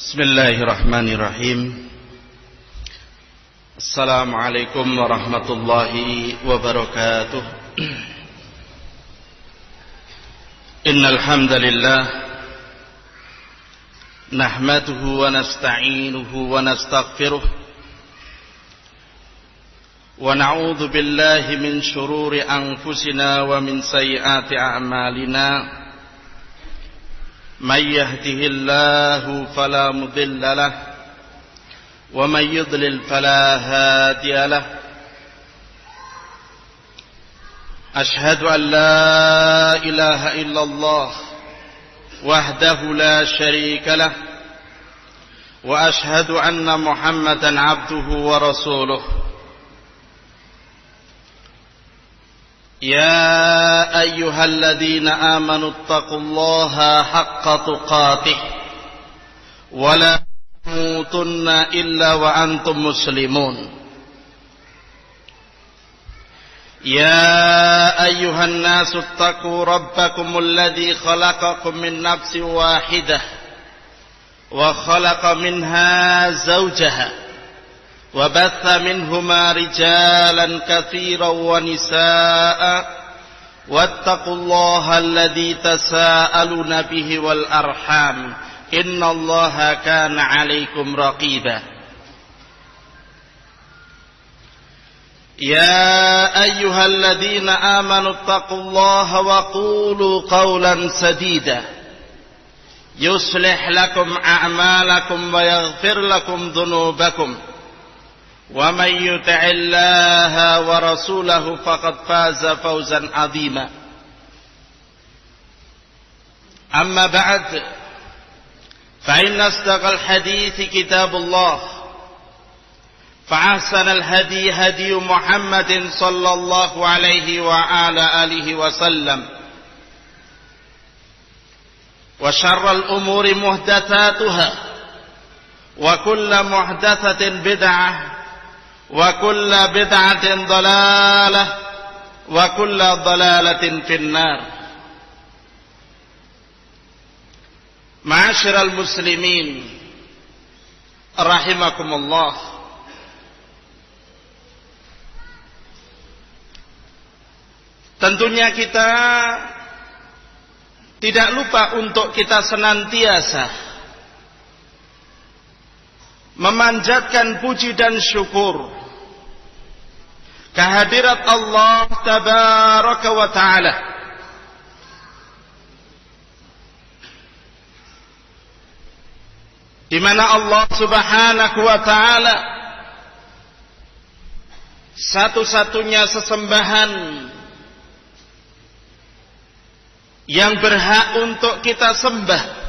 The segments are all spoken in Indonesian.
Bismillahirrahmanirrahim. Assalamualaikum warahmatullahi wabarakatuh. Innal hamdalillah nahmaduhu wa nasta'inuhu wa nastaghfiruh wa na'udzu billahi min shururi anfusina wa min sayyiati a'malina. من يهده الله فلا مضل له ومن يضلل فلا هادي له أشهد أن لا إله إلا الله وحده لا شريك له وأشهد أن محمدا عبده ورسوله يا أيها الذين آمنوا اتقوا الله حق تقاته ولا تموتن إلا وأنتم مسلمون يا أيها الناس اتقوا ربكم الذي خلقكم من نفس واحدة وخلق منها زوجها وبث منهما رجالا كثيرا ونساء واتقوا الله الذي تساءلون به والأرحام إن الله كان عليكم رقيبا يا أيها الذين آمنوا اتقوا الله وقولوا قولا سديدا يصلح لكم أعمالكم ويغفر لكم ذنوبكم ومن يطع الله ورسوله فقد فاز فوزا عظيما أما بعد فإن أصدق الحديث كتاب الله فأحسن الهدي هدي محمد صلى الله عليه وعلى آله وسلم وشر الأمور محدثاتها وكل محدثة بدعة وكل بدعة ضلالة وكل ضلالة في النار. Ma'asyiral muslimin rahimakumullah. Tentunya kita tidak lupa untuk kita senantiasa memanjatkan puji dan syukur kehadirat Allah tabaraka wa ta'ala di mana Allah subhanahu wa ta'ala satu-satunya sesembahan yang berhak untuk kita sembah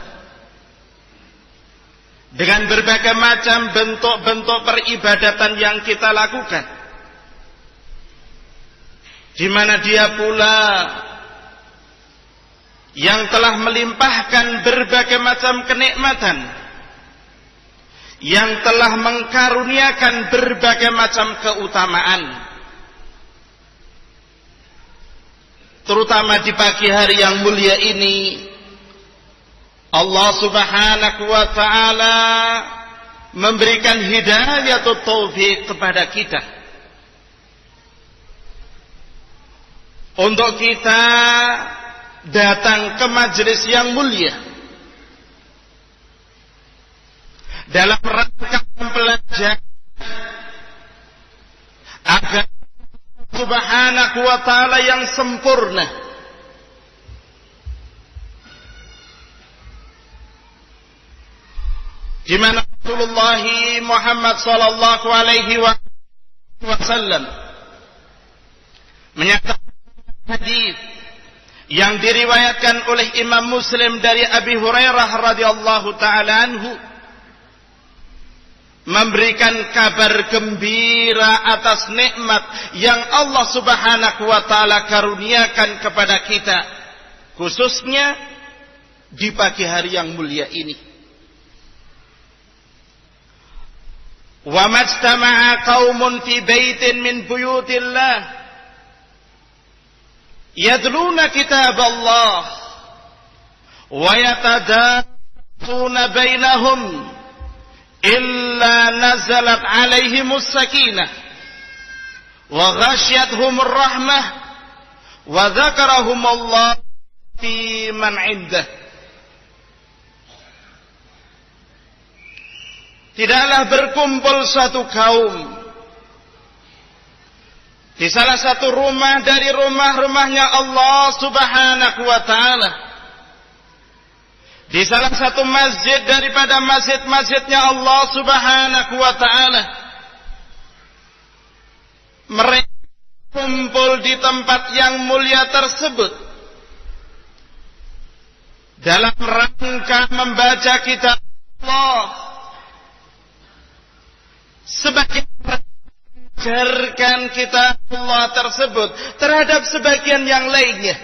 dengan berbagai macam bentuk-bentuk peribadatan yang kita lakukan, di mana Dia pula yang telah melimpahkan berbagai macam kenikmatan, yang telah mengkaruniakan berbagai macam keutamaan, terutama di pagi hari yang mulia ini. Allah subhanahu wa ta'ala memberikan hidayatut taufik kepada kita untuk kita datang ke majelis yang mulia dalam rangka belajar agar subhanahu wa ta'ala yang sempurna di mana Rasulullah Muhammad sallallahu alaihi wasallam menyatakan hadis yang diriwayatkan oleh Imam Muslim dari Abi Hurairah radhiyallahu taala anhu, memberikan kabar gembira atas nikmat yang Allah subhanahu wa ta'ala karuniakan kepada kita, khususnya di pagi hari yang mulia ini. Wa majtama'a qaumun fi baitin min buyutillah yadluna kitab Allah wa yatadarsuna bainahum illa nazalat alaihimus sakinah wa ghasyiyatuhumur rahmah wa dzakarahumullah fi man 'indah. Tidaklah berkumpul suatu kaum di salah satu rumah dari rumah-rumahnya Allah Subhanahu wa ta'ala, di salah satu masjid daripada masjid-masjidnya Allah Subhanahu wa ta'ala, mereka kumpul di tempat yang mulia tersebut dalam rangka membaca kitab Allah, sebagian mengajarkan kitab Allah tersebut terhadap sebagian yang lainnya,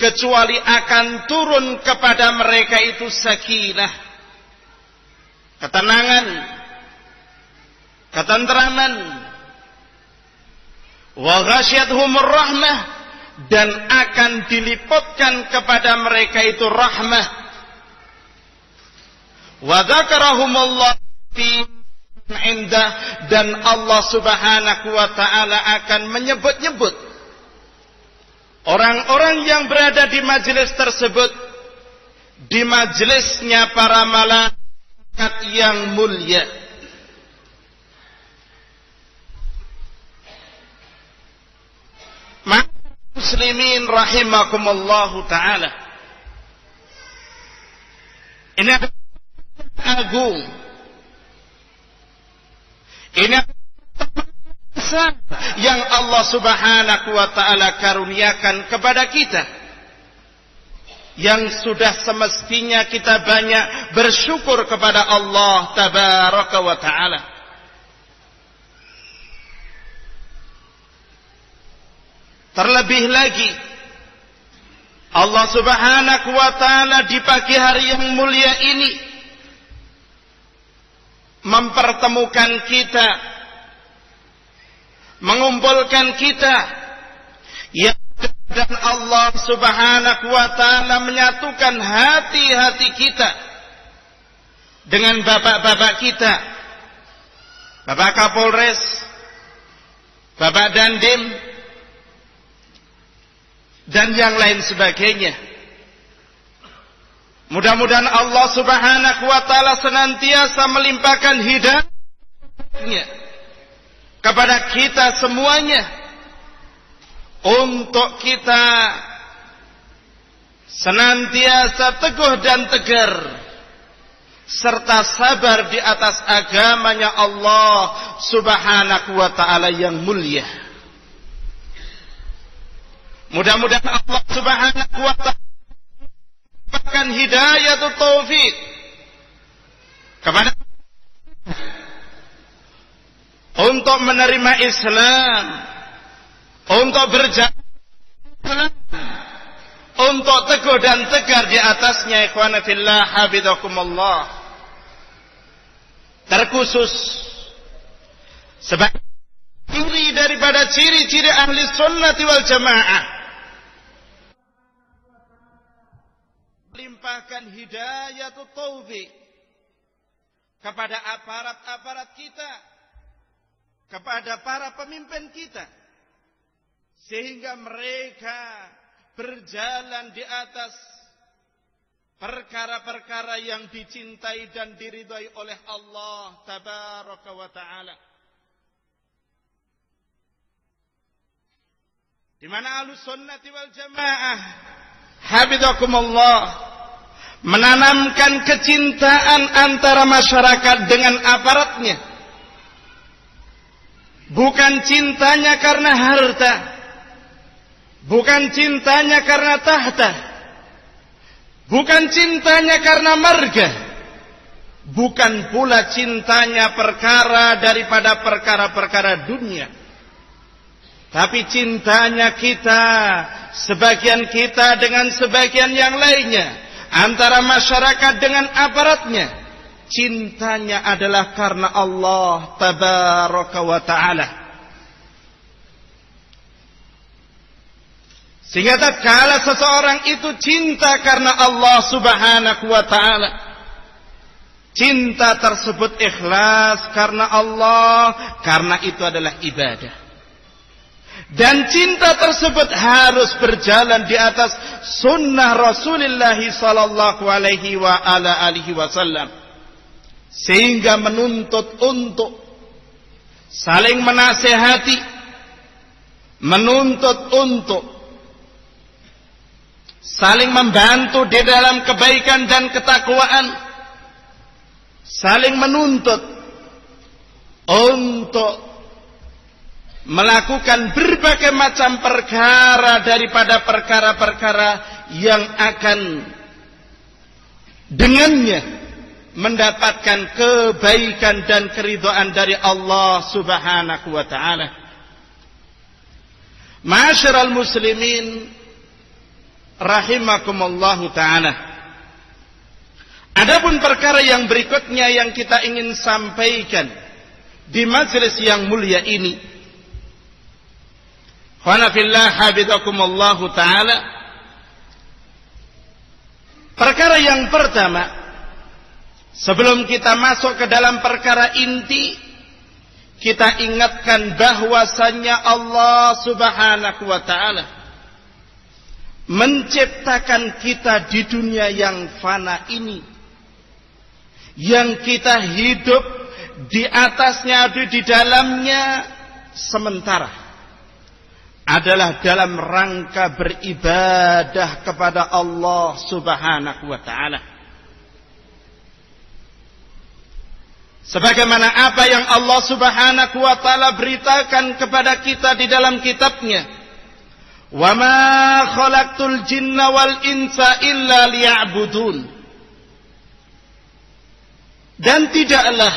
kecuali akan turun kepada mereka itu sakinah, ketenangan, ketenteraman, wa ghasyiyatuhumur rahmah, dan akan diliputkan kepada mereka itu rahmah, wa dzakarahumullah fi indah, dan Allah Subhanahu wa ta'ala akan menyebut-nyebut orang-orang yang berada di majelis tersebut, di majelisnya para malaikat yang mulia. Muslimin rahimakumullahu ta'ala, ini adalah agung, ini yang Allah Subhanahu wa ta'ala karuniakan kepada kita, yang sudah semestinya kita banyak bersyukur kepada Allah tabaraka wa ta'ala. Terlebih lagi Allah Subhanahu wa ta'ala di pagi hari yang mulia ini mempertemukan kita, mengumpulkan kita, yang dan Allah Subhanahu wa ta'ala menyatukan hati-hati kita dengan bapak-bapak kita, Bapak Kapolres, Bapak Dandim, dan yang lain sebagainya. Mudah-mudahan Allah Subhanahu wa ta'ala senantiasa melimpahkan hidayahnya kepada kita semuanya, untuk kita senantiasa teguh dan tegar serta sabar di atas agamanya Allah Subhanahu wa ta'ala yang mulia. Mudah-mudahan Allah Subhanahu wa ta'ala memberikan hidayah atau taufik kepada untuk menerima Islam, untuk berjalan, untuk teguh dan tegar di atasnya. Ikhwana fillah, habidakumullah. Terkhusus sebagai ciri daripada ciri-ciri ahli sunnati wal jamaah, melimpahkan hidayah atau taufik kepada aparat-aparat kita, kepada para pemimpin kita, sehingga mereka berjalan di atas perkara-perkara yang dicintai dan diridhai oleh Allah tabaraka wa ta'ala. Di mana ahlus sunnati wal jamaah habidakumullah menanamkan kecintaan antara masyarakat dengan aparatnya. Bukan cintanya karena harta, bukan cintanya karena tahta, bukan cintanya karena marga, bukan pula cintanya perkara daripada perkara-perkara dunia, tapi cintanya kita, sebagian kita dengan sebagian yang lainnya, antara masyarakat dengan aparatnya, cintanya adalah karena Allah tabaraka wa ta'ala. Sehingga tatkala seseorang itu cinta karena Allah Subhanahu wa ta'ala, cinta tersebut ikhlas karena Allah, karena itu adalah ibadah. Dan cinta tersebut harus berjalan di atas sunnah Rasulullah sallallahu alaihi wa ala alihi wasallam, sehingga menuntut untuk saling menasihati, menuntut untuk saling membantu di dalam kebaikan dan ketakwaan, saling menuntut untuk melakukan berbagai macam perkara daripada perkara-perkara yang akan dengannya mendapatkan kebaikan dan keridhaan dari Allah Subhanahu wa ta'ala. Ma'asyiral muslimin rahimakumullahu ta'ala. Adapun perkara yang berikutnya yang kita ingin sampaikan di majelis yang mulia ini, Khanafillah habidakumullahu ta'ala, perkara yang pertama, sebelum kita masuk ke dalam perkara inti, kita ingatkan bahwasannya Allah Subhanahu wa ta'ala menciptakan kita di dunia yang fana ini, yang kita hidup di atasnya, di dalamnya sementara, adalah dalam rangka beribadah kepada Allah Subhanahu wa ta'ala. Sebagaimana apa yang Allah Subhanahu wa ta'ala beritakan kepada kita di dalam kitabnya, wa ma khalaqtul jinna wal insa illa liya'budun. Dan tidaklah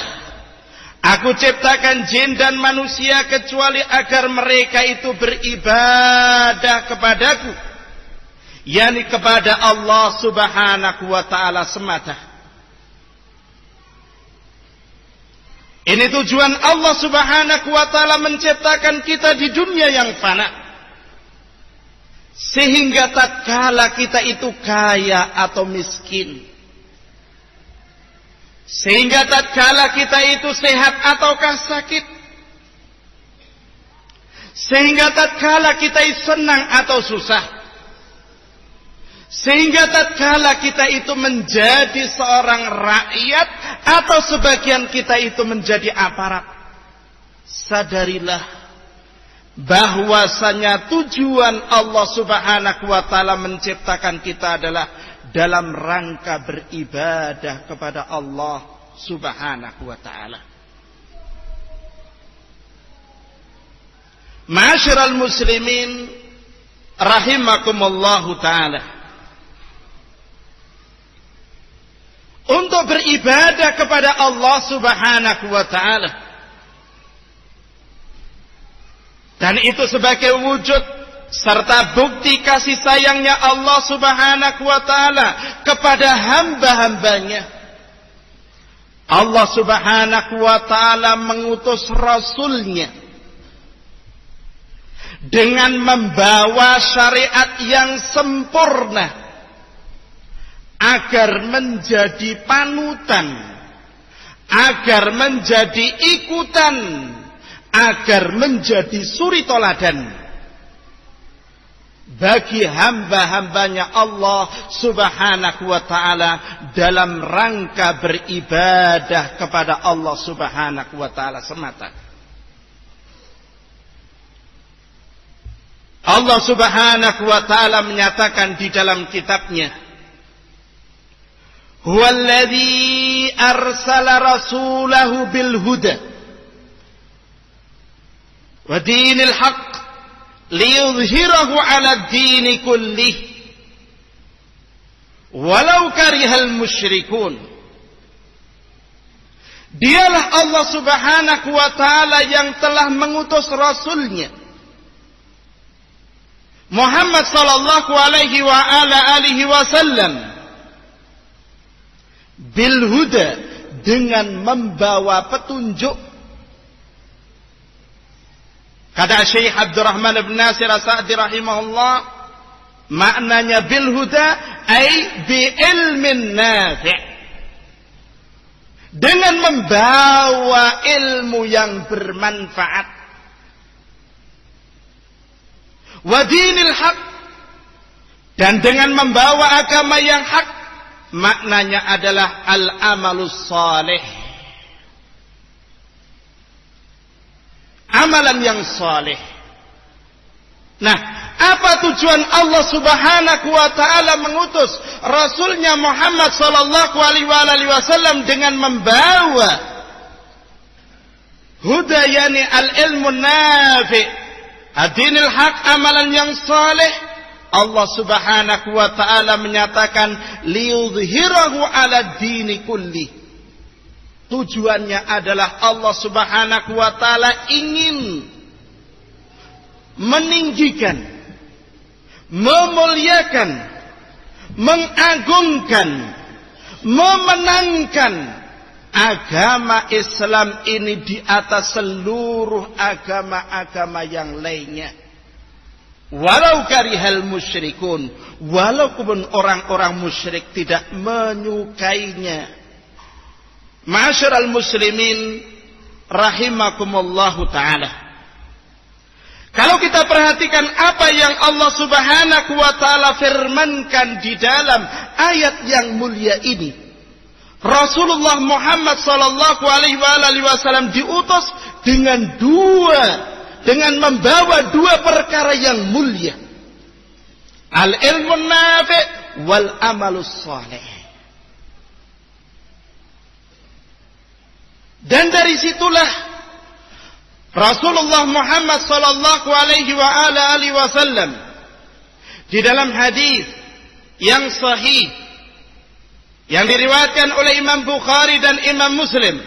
Aku ciptakan jin dan manusia kecuali agar mereka itu beribadah kepadaku, yakni kepada Allah Subhanahu wa ta'ala semata. Ini tujuan Allah Subhanahu wa ta'ala menciptakan kita di dunia yang fana, sehingga tatkala kita itu kaya atau miskin, sehingga tatkala kita itu sehat ataukah sakit, sehingga tatkala kita itu senang atau susah, sehingga tatkala kita itu menjadi seorang rakyat atau sebagian kita itu menjadi aparat, sadarilah bahwasanya tujuan Allah Subhanahu wa ta'ala menciptakan kita adalah dalam rangka beribadah kepada Allah Subhanahu wa ta'ala. Ma'asyiral muslimin rahimakumullahu ta'ala, untuk beribadah kepada Allah Subhanahu wa ta'ala, dan itu sebagai wujud serta bukti kasih sayangnya Allah Subhanahu wa ta'ala kepada hamba-hambanya, Allah Subhanahu wa ta'ala mengutus Rasulnya dengan membawa syariat yang sempurna agar menjadi panutan, agar menjadi ikutan, agar menjadi suri toladan bagi hamba-hambanya Allah Subhanahu wa ta'ala dalam rangka beribadah kepada Allah Subhanahu wa ta'ala semata. Allah Subhanahu wa ta'ala menyatakan di dalam kitabnya, huwallazi arsala rasulahu bil huda wa dinil haqq liyudhhirahu 'ala ad-din kullih walau karihal musyrikun. Dialah Allah Subhanahu wa ta'ala yang telah mengutus Rasulnya Muhammad sallallahu alaihi wa ala alihi wasallam bil huda, dengan membawa petunjuk. Kata Syekh Abdurrahman bin Nasir As-Sa'di rahimahullah, maknanya bil huda ay bi ilmin nafi', membawa ilmu yang bermanfaat. Wa dinil haq, dan dengan membawa agama yang hak, maknanya adalah al-amalus salih, amalan yang saleh. Nah, apa tujuan Allah Subhanahu wa taala mengutus Rasulnya Muhammad sallallahu alaihi wasallam dengan membawa huda, yani al-ilmu nafi', ad-dinil haq, amalan yang saleh? Allah Subhanahu wa taala menyatakan liyudhhirahu 'ala dini kulli. Tujuannya adalah Allah Subhanahu wa taala ingin meninggikan, memuliakan, mengagungkan, memenangkan agama Islam ini di atas seluruh agama-agama yang lainnya. Walau karihal musyrikun, walaupun orang-orang musyrik tidak menyukainya. Ma'asyiral muslimin rahimakumullahu ta'ala. Kalau kita perhatikan apa yang Allah Subhanahu wa taala firmankan di dalam ayat yang mulia ini, Rasulullah Muhammad sallallahu alaihi wasallam diutus dengan membawa dua perkara yang mulia. Al-ilmu nafi' wal amalus salih. Dan dari situlah Rasulullah Muhammad sallallahu alaihi wasallam di dalam hadis yang sahih yang diriwayatkan oleh Imam Bukhari dan Imam Muslim,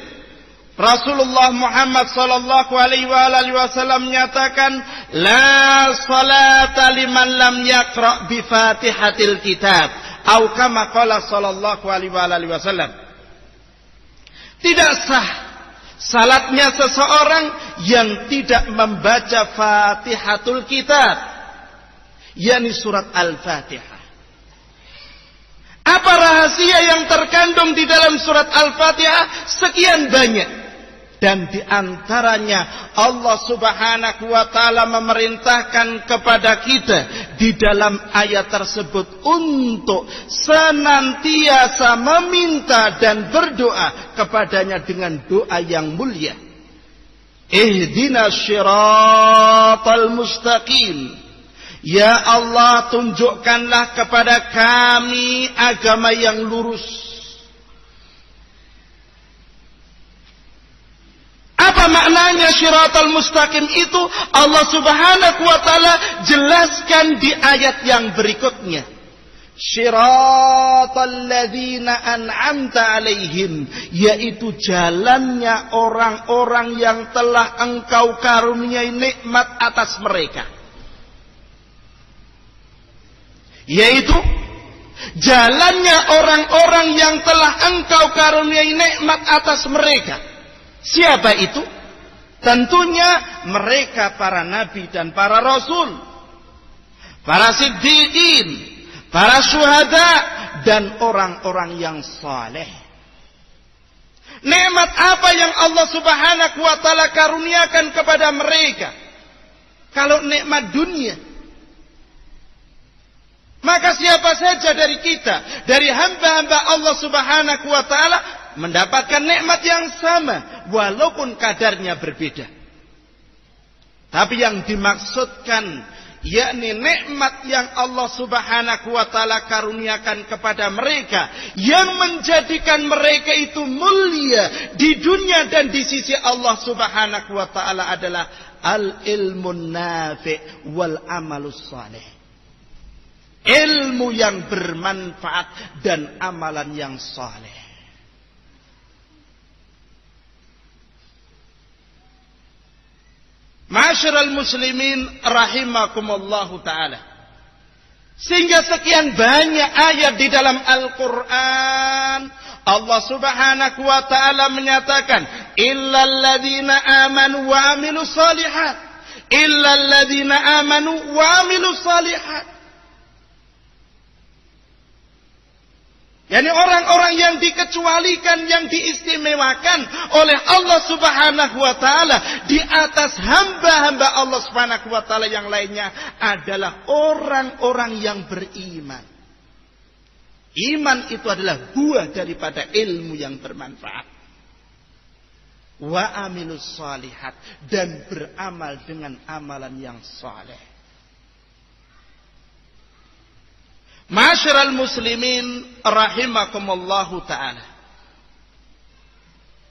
Rasulullah Muhammad sallallahu alaihi wasallam menyatakan, la salata liman lam yaqra bi Fatihatil kitab, atau kama qala sallallahu alaihi wasallam. Tidak sah salatnya seseorang yang tidak membaca Fatihatul Kitab, yakni surat Al-Fatihah. Apa rahasia yang terkandung di dalam surat Al-Fatihah? Sekian banyak. Dan di antaranya Allah Subhanahu wa taala memerintahkan kepada kita di dalam ayat tersebut untuk senantiasa meminta dan berdoa kepadanya dengan doa yang mulia. Ihdinas syiratal mustaqim. Ya Allah, tunjukkanlah kepada kami agama yang lurus. Apa maknanya syiratal mustaqim itu? Allah Subhanahu wa taala jelaskan di ayat yang berikutnya. Syiratal ladzina an'amta alaihim, yaitu jalannya orang-orang yang telah Engkau karuniai nikmat atas mereka. Yaitu jalannya orang-orang yang telah Engkau karuniai nikmat atas mereka. Siapa itu? Tentunya mereka para nabi dan para rasul, para siddiqin, para syuhada, dan orang-orang yang saleh. Nikmat apa yang Allah Subhanahu wa taala karuniakan kepada mereka? Kalau nikmat dunia, maka siapa saja dari kita, dari hamba-hamba Allah Subhanahu wa taala, mendapatkan nikmat yang sama walaupun kadarnya berbeda. Tapi yang dimaksudkan yakni nikmat yang Allah Subhanahu wa taala karuniakan kepada mereka yang menjadikan mereka itu mulia di dunia dan di sisi Allah Subhanahu wa taala adalah al-ilmun nafi' wal amalus salih. Ilmu yang bermanfaat dan amalan yang saleh. Ma'asyiral muslimin rahimakumullahu ta'ala. Sehingga sekian banyak ayat di dalam Al-Quran, Allah Subhanahu wa ta'ala menyatakan, illal ladzina amanu wa amilus salihat, illal ladzina amanu wa amilus salihat. yakni orang-orang yang dikecualikan, yang diistimewakan oleh Allah Subhanahu wa taala di atas hamba-hamba Allah Subhanahu wa taala yang lainnya adalah orang-orang yang beriman. Iman itu adalah buah daripada ilmu yang bermanfaat. Wa amilus shalihat, dan beramal dengan amalan yang saleh. Ma'asyiral muslimin rahimakumullahu ta'ala.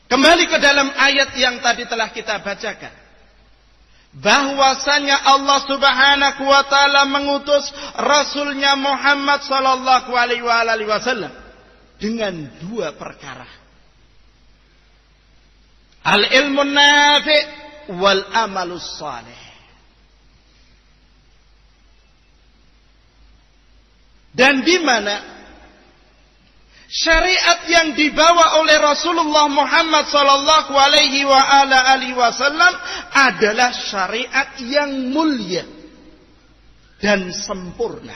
Kembali ke dalam ayat yang tadi telah kita bacakan. Bahwasanya Allah Subhanahu wa ta'ala mengutus Rasulnya Muhammad sallallahu alaihi wasallam dengan dua perkara. Al-ilmu nafi' wal amalus salih. Dan di mana syariat yang dibawa oleh Rasulullah Muhammad sallallahu alaihi wasallam adalah syariat yang mulia dan sempurna.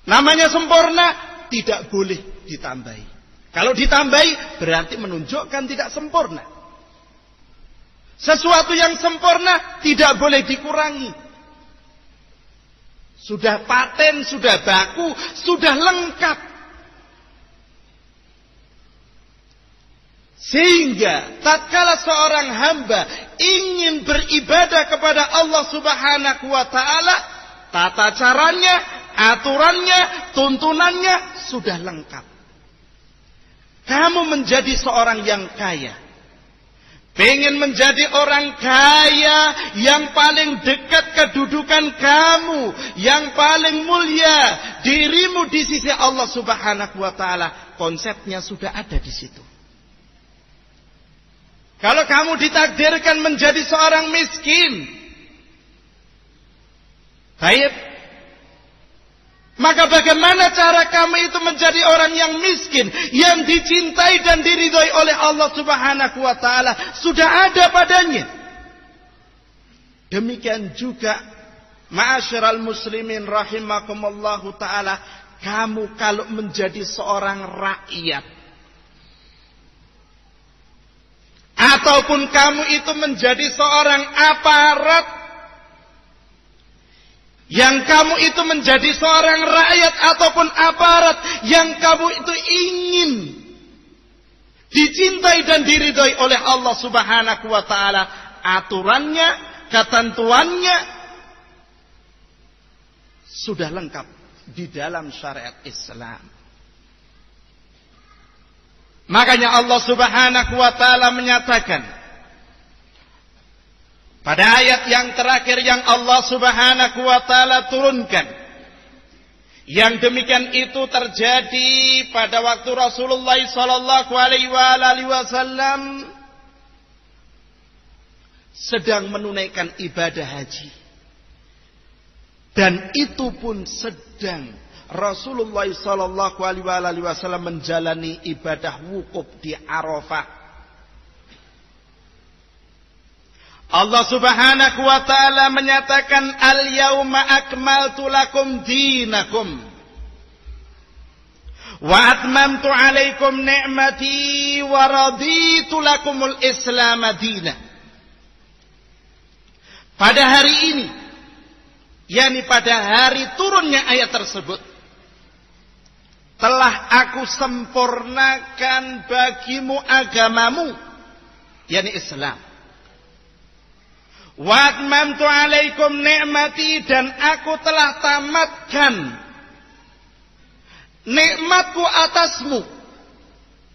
Namanya sempurna, tidak boleh ditambahi. Kalau ditambahi berarti menunjukkan tidak sempurna. Sesuatu yang sempurna tidak boleh dikurangi. Sudah paten, sudah baku, sudah lengkap. Sehingga tatkala seorang hamba ingin beribadah kepada Allah Subhanahu wa taala, tata caranya, aturannya, tuntunannya sudah lengkap. Kamu menjadi seorang yang kaya, pengen menjadi orang kaya yang paling dekat kedudukan kamu, yang paling mulia dirimu di sisi Allah Subhanahu wa taala. Konsepnya sudah ada di situ. Kalau kamu ditakdirkan menjadi seorang miskin, baik, maka bagaimana cara kamu itu menjadi orang yang miskin, yang dicintai dan diridhoi oleh Allah Subhanahu wa taala? Sudah ada padanya. Demikian juga ma'asyiral muslimin rahimakumullahu taala, kamu kalau menjadi seorang rakyat ataupun kamu itu menjadi seorang aparat, yang kamu itu menjadi seorang rakyat ataupun aparat, yang kamu itu ingin dicintai dan diridhoi oleh Allah Subhanahu wa taala, aturannya, ketentuannya sudah lengkap di dalam syariat Islam. Makanya Allah Subhanahu wa taala menyatakan pada ayat yang terakhir yang Allah Subhanahu wa taala turunkan, yang demikian itu terjadi pada waktu Rasulullah sallallahu alaihi wasallam sedang menunaikan ibadah haji. Dan itu pun sedang Rasulullah sallallahu alaihi wasallam menjalani ibadah wukuf di Arafah. Allah Subhanahu wa taala menyatakan, al-yauma akmaltu lakum dinakum wa atmamtu alaikum ni'mati wa raditu lakumul Islam madina. Pada hari ini, yakni pada hari turunnya ayat tersebut, telah aku sempurnakan bagimu agamamu, yakni Islam. Wa atmamtu alaikum ni'mati, dan aku telah tamatkan nikmatku atasmu.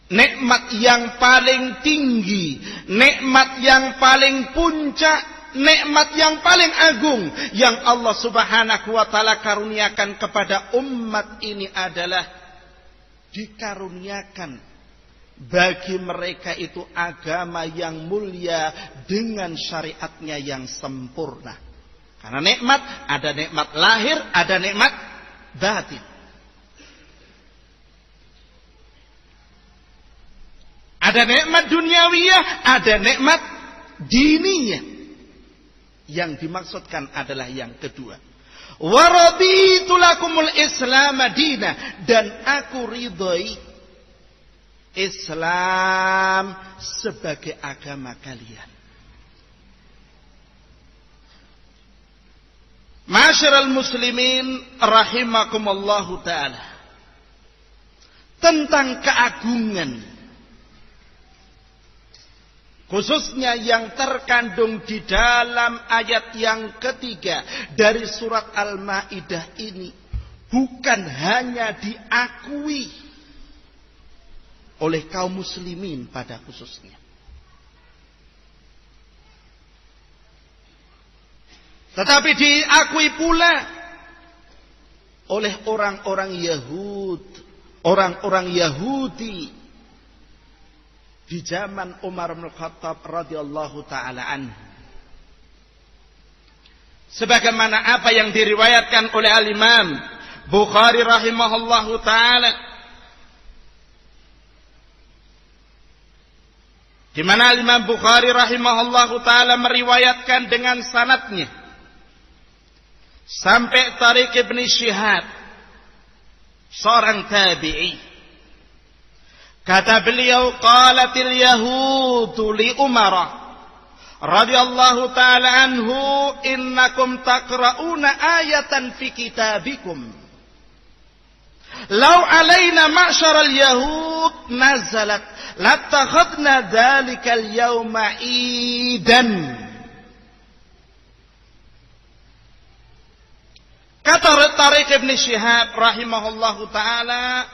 Nikmat yang paling tinggi, nikmat yang paling puncak, nikmat yang paling agung yang Allah Subhanahu wa taala karuniakan kepada umat ini adalah dikaruniakan bagi mereka itu agama yang mulia dengan syariatnya yang sempurna. Karena nikmat, ada nikmat lahir, ada nikmat batin. Ada nikmat duniawiyah, ada nikmat diniyah. Yang dimaksudkan adalah yang kedua. Wa raditu lakumul Islam madina, dan aku ridhoi Islam sebagai agama kalian. Ma'asyiral muslimin rahimakumullahu ta'ala. Tentang keagungan, khususnya yang terkandung di dalam ayat yang ketiga dari surat Al-Maidah ini, bukan hanya diakui oleh kaum muslimin pada khususnya, tetapi diakui pula oleh orang-orang Yahudi di zaman Umar bin Khattab radhiyallahu taala anhu. Sebagaimana apa yang diriwayatkan oleh Al-Imam Bukhari rahimahullahu taala, di mana Al-Imam Bukhari rahimahullahu taala meriwayatkan dengan sanadnya sampai Tariq Ibn Shihab, seorang tabi'i. Kata beliau, qalatil yahudu li Umar radhiyallahu ta'ala anhu, innakum taqra'una ayatan fi kitabikum law alaina ma'syaral yahud nazalat latakhadna dhalikal yawma idan. Kata Tariq Ibn Shihab rahimahullahu ta'ala,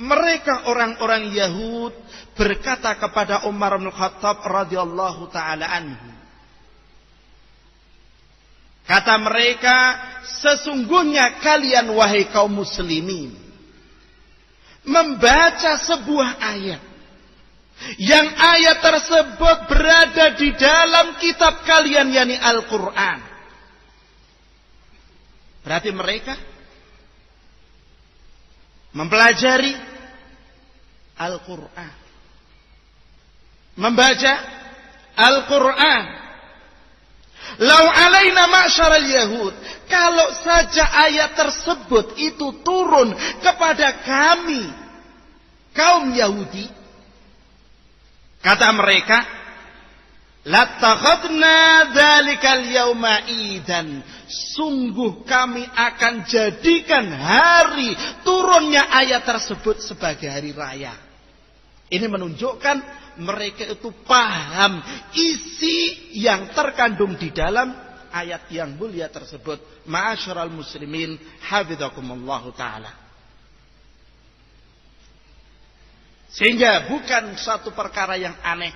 mereka orang-orang Yahud berkata kepada Umar bin Khattab radhiyallahu ta'ala anhu. Kata mereka, sesungguhnya kalian wahai kaum muslimin membaca sebuah ayat, yang ayat tersebut berada di dalam kitab kalian, yakni Al-Quran. Berarti mereka mempelajari Al-Quran, membaca Al-Quran. Lau alaina ma'syaral yahud, kalau saja ayat tersebut itu turun kepada kami kaum Yahudi, kata mereka, latakhadna dzalikal yauma idan, sungguh kami akan jadikan hari turunnya ayat tersebut sebagai hari raya. Ini menunjukkan mereka itu paham isi yang terkandung di dalam ayat yang mulia tersebut. Ma'asyiral muslimin hafizakumullahu ta'ala. Sehingga bukan satu perkara yang aneh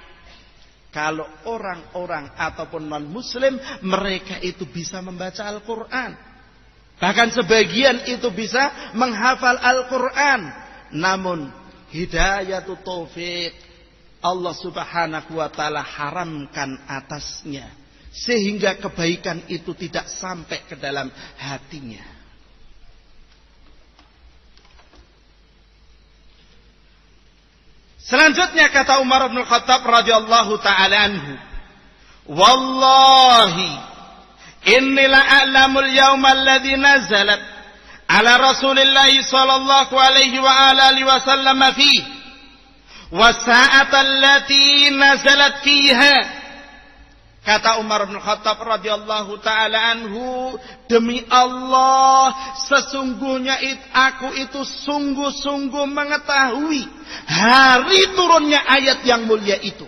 kalau orang-orang ataupun non-muslim mereka itu bisa membaca Al-Quran. Bahkan sebagian itu bisa menghafal Al-Quran. Namun hidayatu taufik Allah subhanahu wa ta'ala haramkan atasnya, sehingga kebaikan itu tidak sampai ke dalam hatinya. Selanjutnya kata Umar bin Khattab radhiyallahu ta'ala anhu, wallahi inni la'alamul yawma alladhi nazalat ala rasulillahi sallallahu alaihi wa alihi wa sallam fihi wa sa'ata allati nazalat fiha. Kata Umar bin Khattab radhiyallahu ta'ala anhu, demi Allah, sesungguhnya aku itu sungguh-sungguh mengetahui hari turunnya ayat yang mulia itu.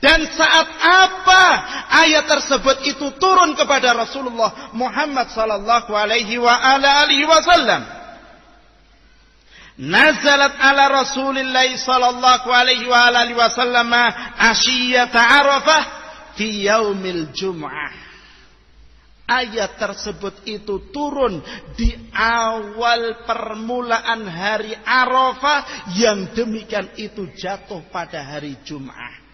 Dan saat apa ayat tersebut itu turun kepada Rasulullah Muhammad sallallahu alaihi wa alihi wasallam. Nazalat ala Rasulillah sallallahu alaihi wa alihi wasallam ashiyata Arafah fi yaumil Jum'ah. Ayat tersebut itu turun di awal permulaan hari Arafah, yang demikian itu jatuh pada hari Jum'ah.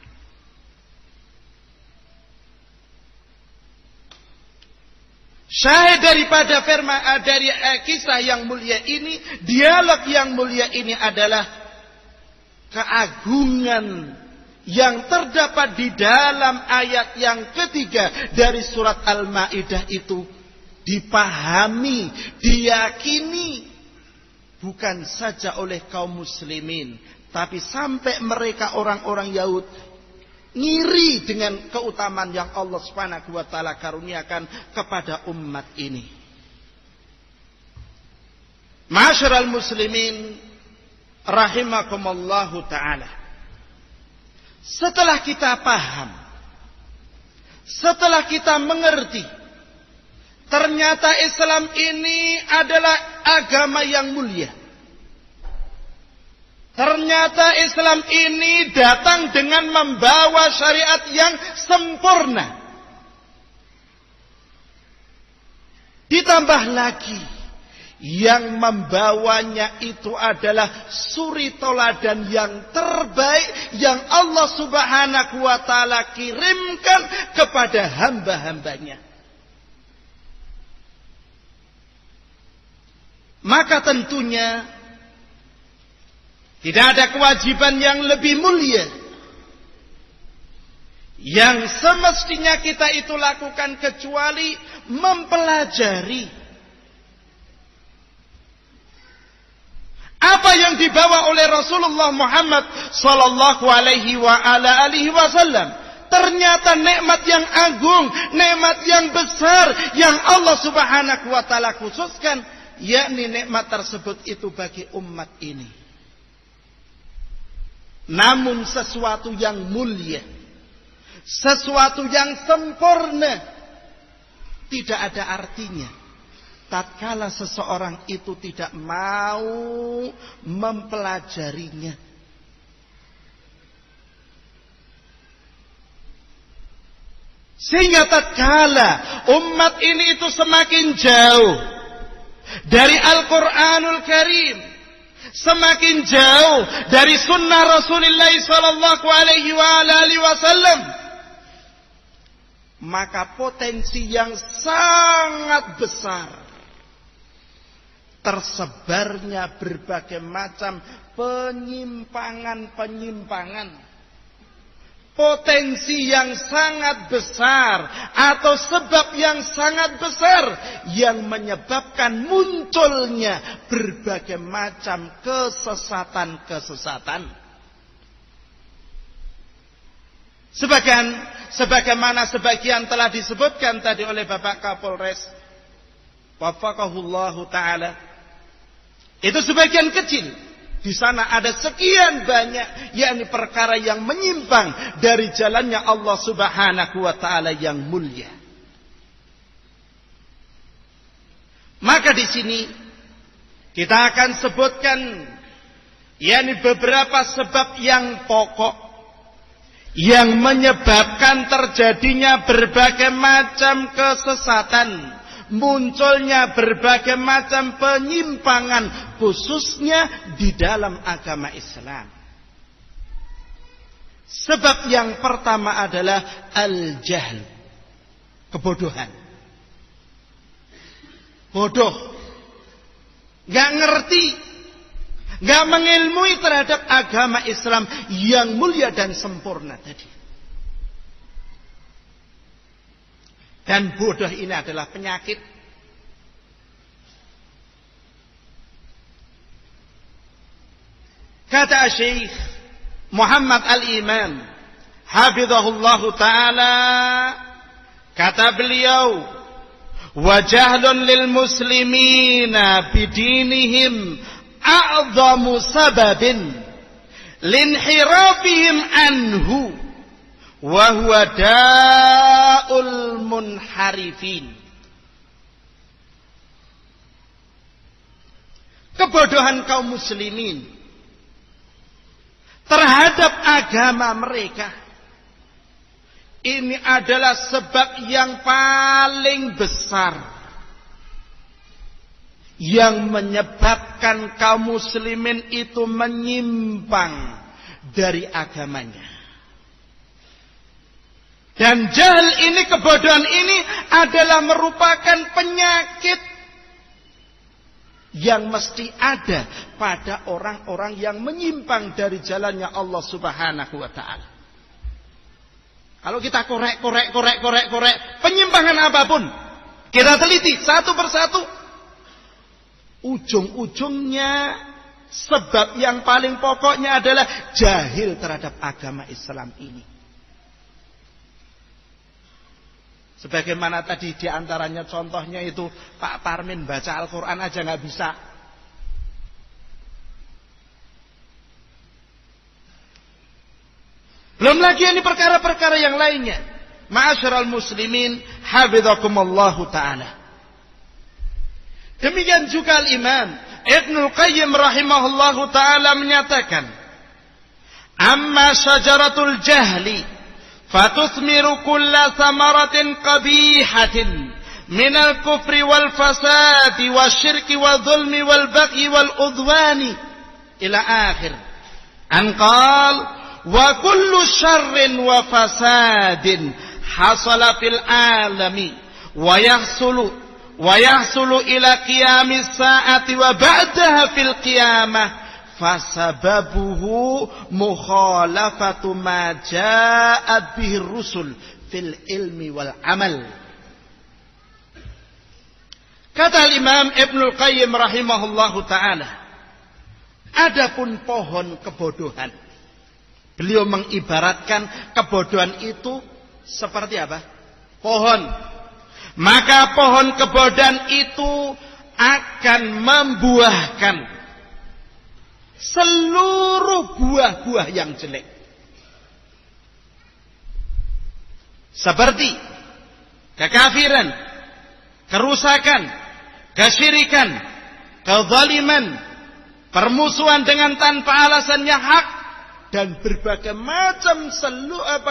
Syahid daripada dari kisah yang mulia ini, dialog yang mulia ini adalah keagungan yang terdapat di dalam ayat yang ketiga dari surat Al-Maidah itu dipahami, diyakini bukan saja oleh kaum muslimin, tapi sampai mereka orang-orang Yahudi ngiri dengan keutamaan yang Allah Subhanahu wa taala karuniakan kepada umat ini. Ma'asyiral muslimin rahimakumullahu taala. Setelah kita paham, setelah kita mengerti, ternyata Islam ini adalah agama yang mulia. Ternyata Islam ini datang dengan membawa syariat yang sempurna. Ditambah lagi, yang membawanya itu adalah suri toladan yang terbaik yang Allah Subhanahu wa taala kirimkan kepada hamba-hambanya. Maka tentunya tidak ada kewajiban yang lebih mulia yang semestinya kita itu lakukan kecuali mempelajari apa yang dibawa oleh Rasulullah Muhammad sallallahu alaihi wasallam. Ternyata nikmat yang agung, nikmat yang besar yang Allah Subhanahu wa taala khususkan, yakni nikmat tersebut itu bagi umat ini. Namun sesuatu yang mulia, sesuatu yang sempurna tidak ada artinya tatkala seseorang itu tidak mau mempelajarinya. Sehingga tatkala umat ini itu semakin jauh dari Al-Quranul Karim, semakin jauh dari sunnah Rasulullah sallallahu alaihi wasallam, maka potensi yang sangat besar tersebarnya berbagai macam penyimpangan-penyimpangan, potensi yang sangat besar atau sebab yang sangat besar yang menyebabkan munculnya berbagai macam kesesatan-kesesatan. Sebagaimana sebagian telah disebutkan tadi oleh Bapak Kapolres wafaqahullahu taala. Itu sebagian kecil. Di sana ada sekian banyak, yakni perkara yang menyimpang dari jalannya Allah Subhanahu wa taala yang mulia. Maka di sini kita akan sebutkan yakni beberapa sebab yang pokok yang menyebabkan terjadinya berbagai macam kesesatan, munculnya berbagai macam penyimpangan, khususnya di dalam agama Islam. Sebab yang pertama adalah al-jahl, kebodohan. Bodoh, gak ngerti, gak mengilmui terhadap agama Islam yang mulia dan sempurna tadi. Dan bodoh ini adalah penyakit. Kata Syekh Muhammad Al-Imam hafizahullahu taala, kata beliau, wa jahlun lil muslimina bidinihim a'zamu sababin linhirafihim anhu wa huwa da'ul munharifin. Kebodohan kaum muslimin terhadap agama mereka ini adalah sebab yang paling besar yang menyebabkan kaum muslimin itu menyimpang dari agamanya. Dan jahil ini, kebodohan ini adalah merupakan penyakit yang mesti ada pada orang-orang yang menyimpang dari jalannya Allah Subhanahu wa taala. Kalau kita korek, penyimpangan apapun, Kita teliti satu persatu. Ujung-ujungnya sebab yang paling pokoknya adalah jahil terhadap agama Islam ini. Sebagaimana tadi diantaranya contohnya itu Pak Parmin baca Al-Quran aja nggak bisa. Belum lagi ini perkara-perkara yang lainnya. Ma'asyiral muslimin, hafizakumullahu ta'ala. Demikian juga Al-Imam Ibnul Qayyim rahimahullahu ta'ala menyatakan, amma syajaratul jahli fatuthmiru kulla samaratin qabihatin minal kufri wal fasadi wasyirki wal zulmi wal baghi wal udwani ila akhir. Anqal wa kullu syarrin wa fasadin hasala fil alami wa yahsulu ila qiyamis saati wa ba'daha fil qiyamah fasababuhu mukhalafatu ma ja'at bihi rusul fil ilmi wal amal. Kata Imam Ibnul Qayyim rahimahullahu ta'ala, adapun pohon kebodohan, beliau mengibaratkan kebodohan itu seperti apa? Pohon. Maka pohon kebodohan itu akan membuahkan seluruh buah-buah yang jelek. Seperti kekafiran, kerusakan, kesyirikan, kezaliman, permusuhan dengan tanpa alasan yang hak, dan berbagai macam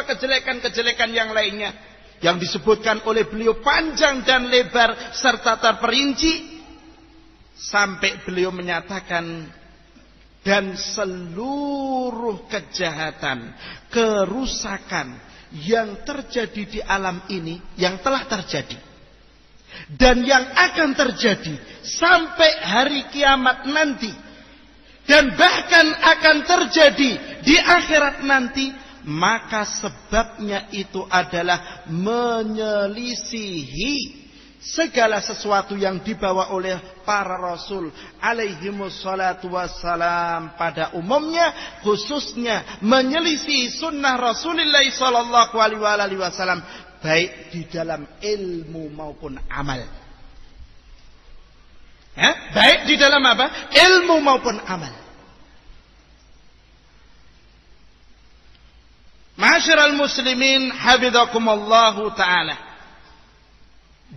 kejelekan-kejelekan yang lainnya yang disebutkan oleh beliau panjang dan lebar serta terperinci sampai beliau menyatakan, dan seluruh kejahatan, kerusakan yang terjadi di alam ini, yang telah terjadi dan yang akan terjadi sampai hari kiamat nanti, dan bahkan akan terjadi di akhirat nanti, maka sebabnya itu adalah menyelisihi segala sesuatu yang dibawa oleh para rasul alaihimus salatu wassalam pada umumnya, khususnya menyelisihi sunnah Rasulullah sallallahu alaihi wasallam, baik di dalam ilmu maupun amal. Baik di dalam apa? Ilmu maupun amal. Ma'asyiral muslimin, hafizakumullahu ta'ala.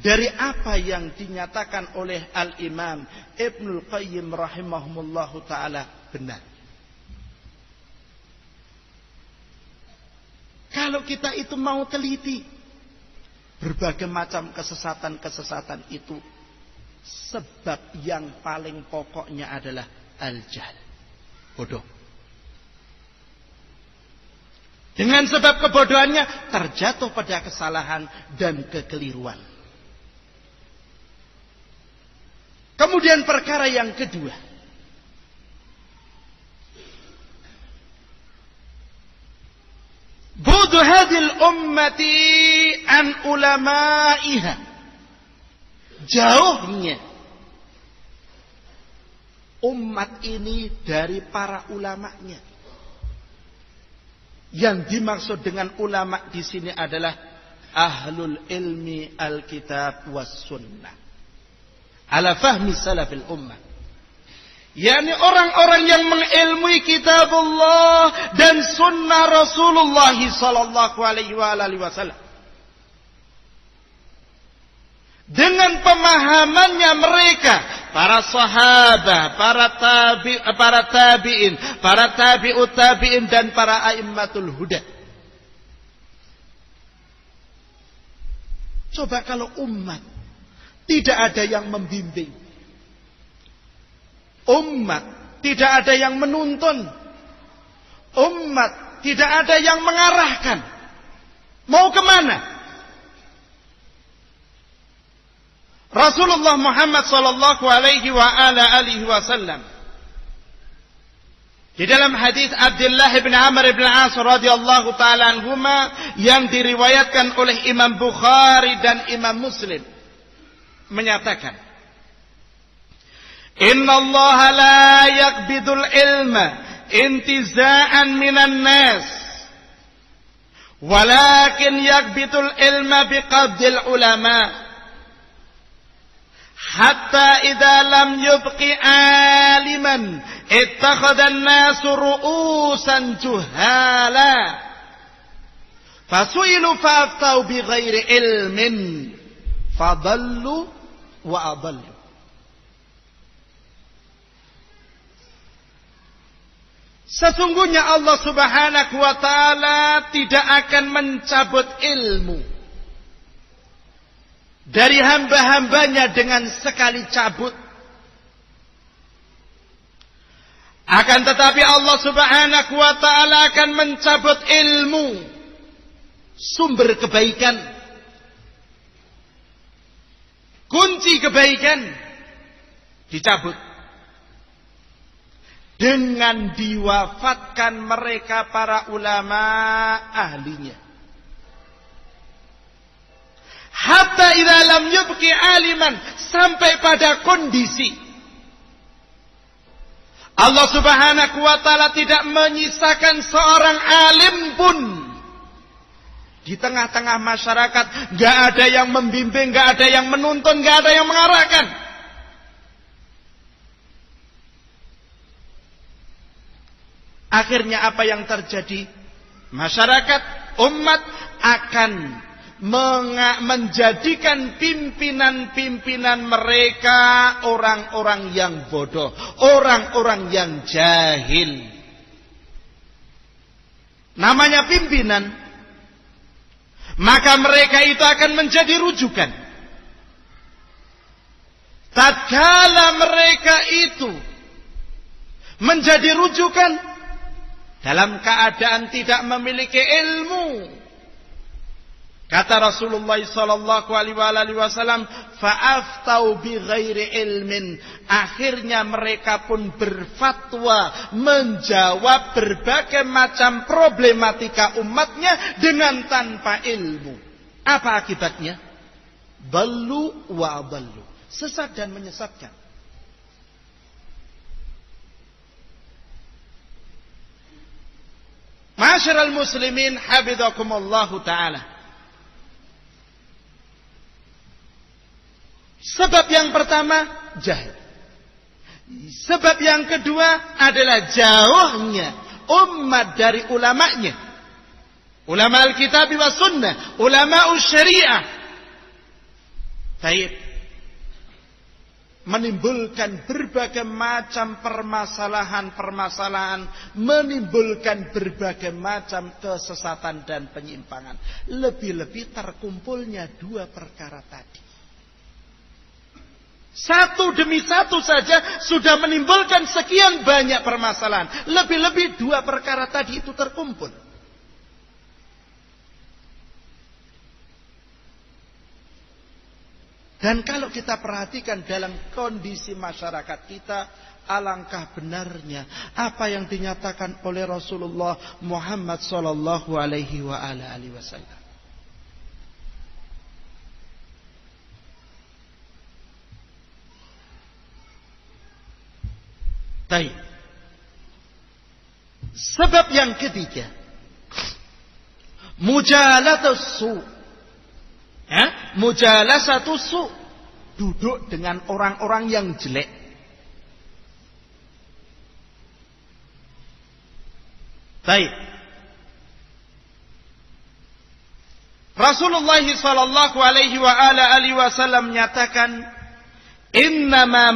Dari apa yang dinyatakan oleh Al-Imam Ibnul Qayyim rahimahumullahu ta'ala benar. Kalau kita itu mau teliti, berbagai macam kesesatan-kesesatan itu, sebab yang paling pokoknya adalah al-jahl, bodoh. Dengan sebab kebodohannya terjatuh pada kesalahan dan kekeliruan. Kemudian perkara yang kedua, bu'du hadhil ummati an ulamaiha, jauhnya umat ini dari para ulamanya. Yang dimaksud dengan ulama di sini adalah ahlul ilmi alkitab was sunnah ala fahmi salafil ummah, yakni orang-orang yang mengilmui kitab Allah dan sunnah Rasulullah sallallahu alaihi wasallam dengan pemahamannya mereka, para sahabat, para tabi'in, para tabi'ut tabi'in, dan para a'immatul huda. Coba kalau umat tidak ada yang membimbing, umat tidak ada yang menuntun, umat tidak ada yang mengarahkan, mau kemana? Rasulullah Muhammad sallallahu alaihi wa ala alihi wasallam di dalam hadis Abdullah bin Amr bin As radhiyallahu taala anhuma yang diriwayatkan oleh Imam Bukhari dan Imam Muslim, menyatakan, Innallaha la yaqbidul ilma intiza'an minan nas, walakin yaqbidul ilma biqabdil ulama, hatta idza lam yubqi aliman ittakhadha an-nasu ru'usan juhala fasu'ilu fa'aftau bighairi ilmin fadallu wa adallu. Sesungguhnya Allah Subhanahu wa ta'ala tidak akan mencabut ilmu dari hamba-hambanya dengan sekali cabut. Akan tetapi Allah Subhanahu wa ta'ala akan mencabut ilmu, sumber kebaikan, kunci kebaikan dicabut dengan diwafatkan mereka para ulama ahlinya. Hatta idza lam yubqi aliman, sampai pada kondisi Allah Subhanahu wa ta'ala tidak menyisakan seorang alim pun di tengah-tengah masyarakat. Gak ada yang membimbing, gak ada yang menuntun, gak ada yang mengarahkan. Akhirnya apa yang terjadi? Masyarakat, umat akan menjadikan pimpinan-pimpinan mereka orang-orang yang bodoh, orang-orang yang jahil. Namanya pimpinan, maka mereka itu akan menjadi rujukan. Tatkala mereka itu menjadi rujukan dalam keadaan tidak memiliki ilmu, kata Rasulullah sallallahu alaihi wasallam, fa'aftau bighairi ilmin. Akhirnya mereka pun berfatwa menjawab berbagai macam problematika umatnya dengan tanpa ilmu. Apa akibatnya? Dallu wa adallu, sesat dan menyesatkan. Ma'asyiral muslimin hafizakumullahu ta'ala. Sebab yang pertama jahil. Sebab yang kedua adalah jauhnya umat dari ulamanya. Ulama al-kitab wa sunnah, ulama syariah. Baik. Menimbulkan berbagai macam permasalahan-permasalahan, menimbulkan berbagai macam kesesatan dan penyimpangan. Lebih-lebih terkumpulnya dua perkara tadi. Satu demi satu saja sudah menimbulkan sekian banyak permasalahan. Lebih-lebih dua perkara tadi itu terkumpul. Dan kalau kita perhatikan dalam kondisi masyarakat kita, alangkah benarnya apa yang dinyatakan oleh Rasulullah Muhammad sallallahu alaihi wasallam. Baik. Sebab yang ketiga, mujalatus su. Mujalasatus su, duduk dengan orang-orang yang jelek. Baik. Rasulullah sallallahu alaihi wasallam menyatakan, innama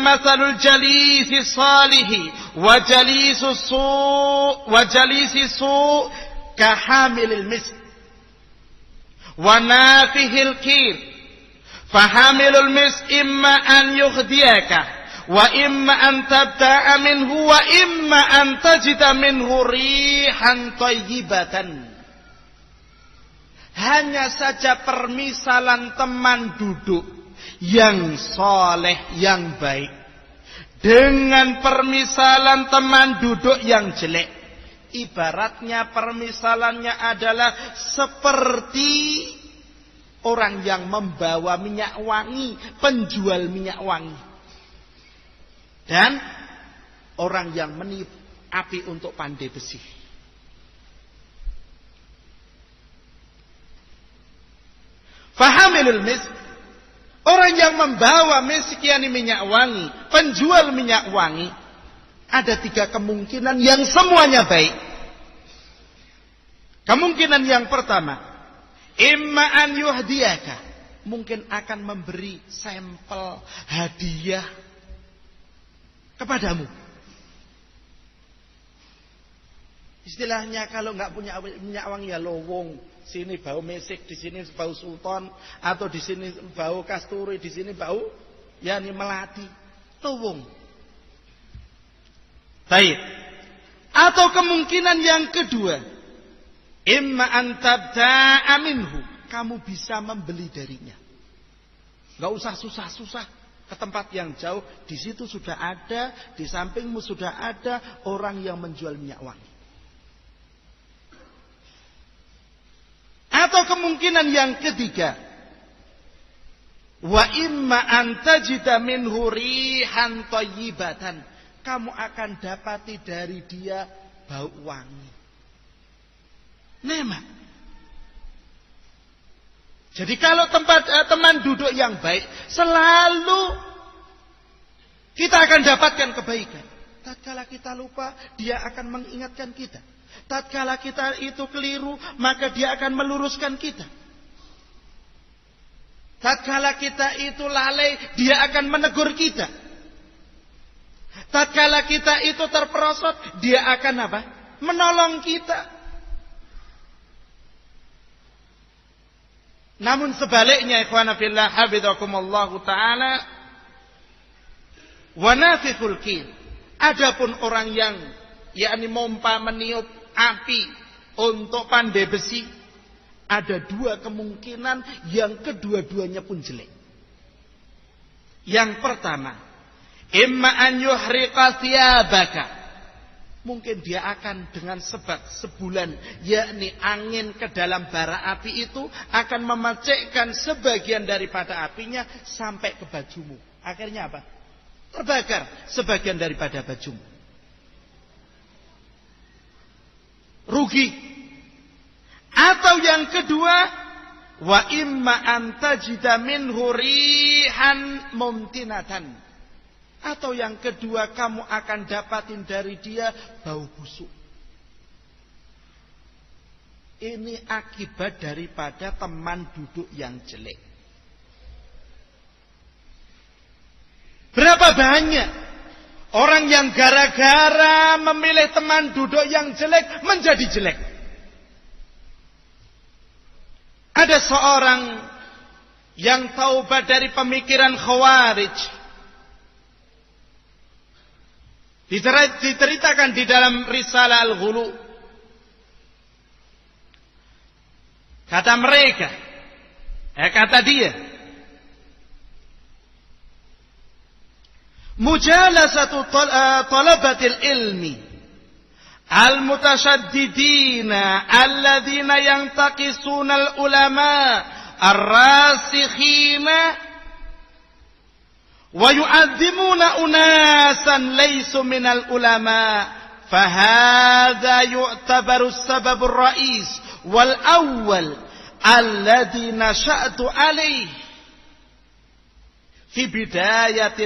mathalul jalisi salihi wa jalisi su kahamilil misk wa nafihil kir. Fahamilul misk imma an yukhdiyaka wa imma an tabta'a minhu wa imma an tajida minhu rihan thayyibatan. Hanya saja permisalan teman duduk yang soleh, yang baik, dengan permisalan teman duduk yang jelek, ibaratnya permisalannya adalah seperti orang yang membawa minyak wangi, penjual minyak wangi. Dan orang yang meniup api untuk pandai besi. Fahamilul misk, orang yang membawa misk yakni minyak wangi, penjual minyak wangi, ada 3 kemungkinan yang semuanya baik. Kemungkinan yang pertama, imma an yuhdiyaka, mungkin akan memberi sampel hadiah kepadamu. Istilahnya kalau nggak punya minyak wangi ya lowong, sini bau mesik, di sini bau sultan, atau di sini bau kasturi, di sini bau yakni melati, lowong. Baik. Atau kemungkinan yang kedua, imma an tabta'a minhu, kamu bisa membeli darinya. Enggak usah susah-susah ke tempat yang jauh, di situ sudah ada, di sampingmu sudah ada orang yang menjual minyak wangi. Atau kemungkinan yang ketiga, wa imma an tajida minhu rihan thayyibatan, kamu akan dapati dari dia bau wangi. Nema. Jadi kalau teman duduk yang baik, selalu kita akan dapatkan kebaikan. Tatkala kita lupa, dia akan mengingatkan kita. Tatkala kita itu keliru, maka dia akan meluruskan kita. Tatkala kita itu lalai, dia akan menegur kita. Tatkala kita itu terperosot, dia akan apa? Menolong kita. Namun sebaliknya, ikhwana fillah, hafizakumullahu ta'ala, wa nafikhul qil, adapun orang yang yakni mompa meniup api untuk pandai besi, ada 2 kemungkinan yang kedua-duanya pun jelek. Yang pertama, imma an yuhriqa thiyabaka, mungkin dia akan dengan sebulan, yakni angin ke dalam bara api itu akan memecekkan sebagian daripada apinya sampai ke bajumu. Akhirnya apa? Terbakar sebagian daripada bajumu. Rugi. Atau yang kedua, wa imma an tajida minhu rihan mumtinatan. Atau yang kedua, kamu akan dapatin dari dia bau busuk. Ini akibat daripada teman duduk yang jelek. Berapa banyak orang yang gara-gara memilih teman duduk yang jelek menjadi jelek. Ada seorang yang taubat dari pemikiran Khawarij. Diceritakan di dalam Risalah Al-Ghulu. Kata mereka, kata dia, mujalasatu talabatil ilmi al-mutashaddidina alladhina yantaqisuna al-ulama ar-rasikhina wa yu'azzimuna unasan laysu minal ulama fahadha yu'tabaru as-sababur ra'is wal awwal alladhi nasha'tu alayhi fi bidayati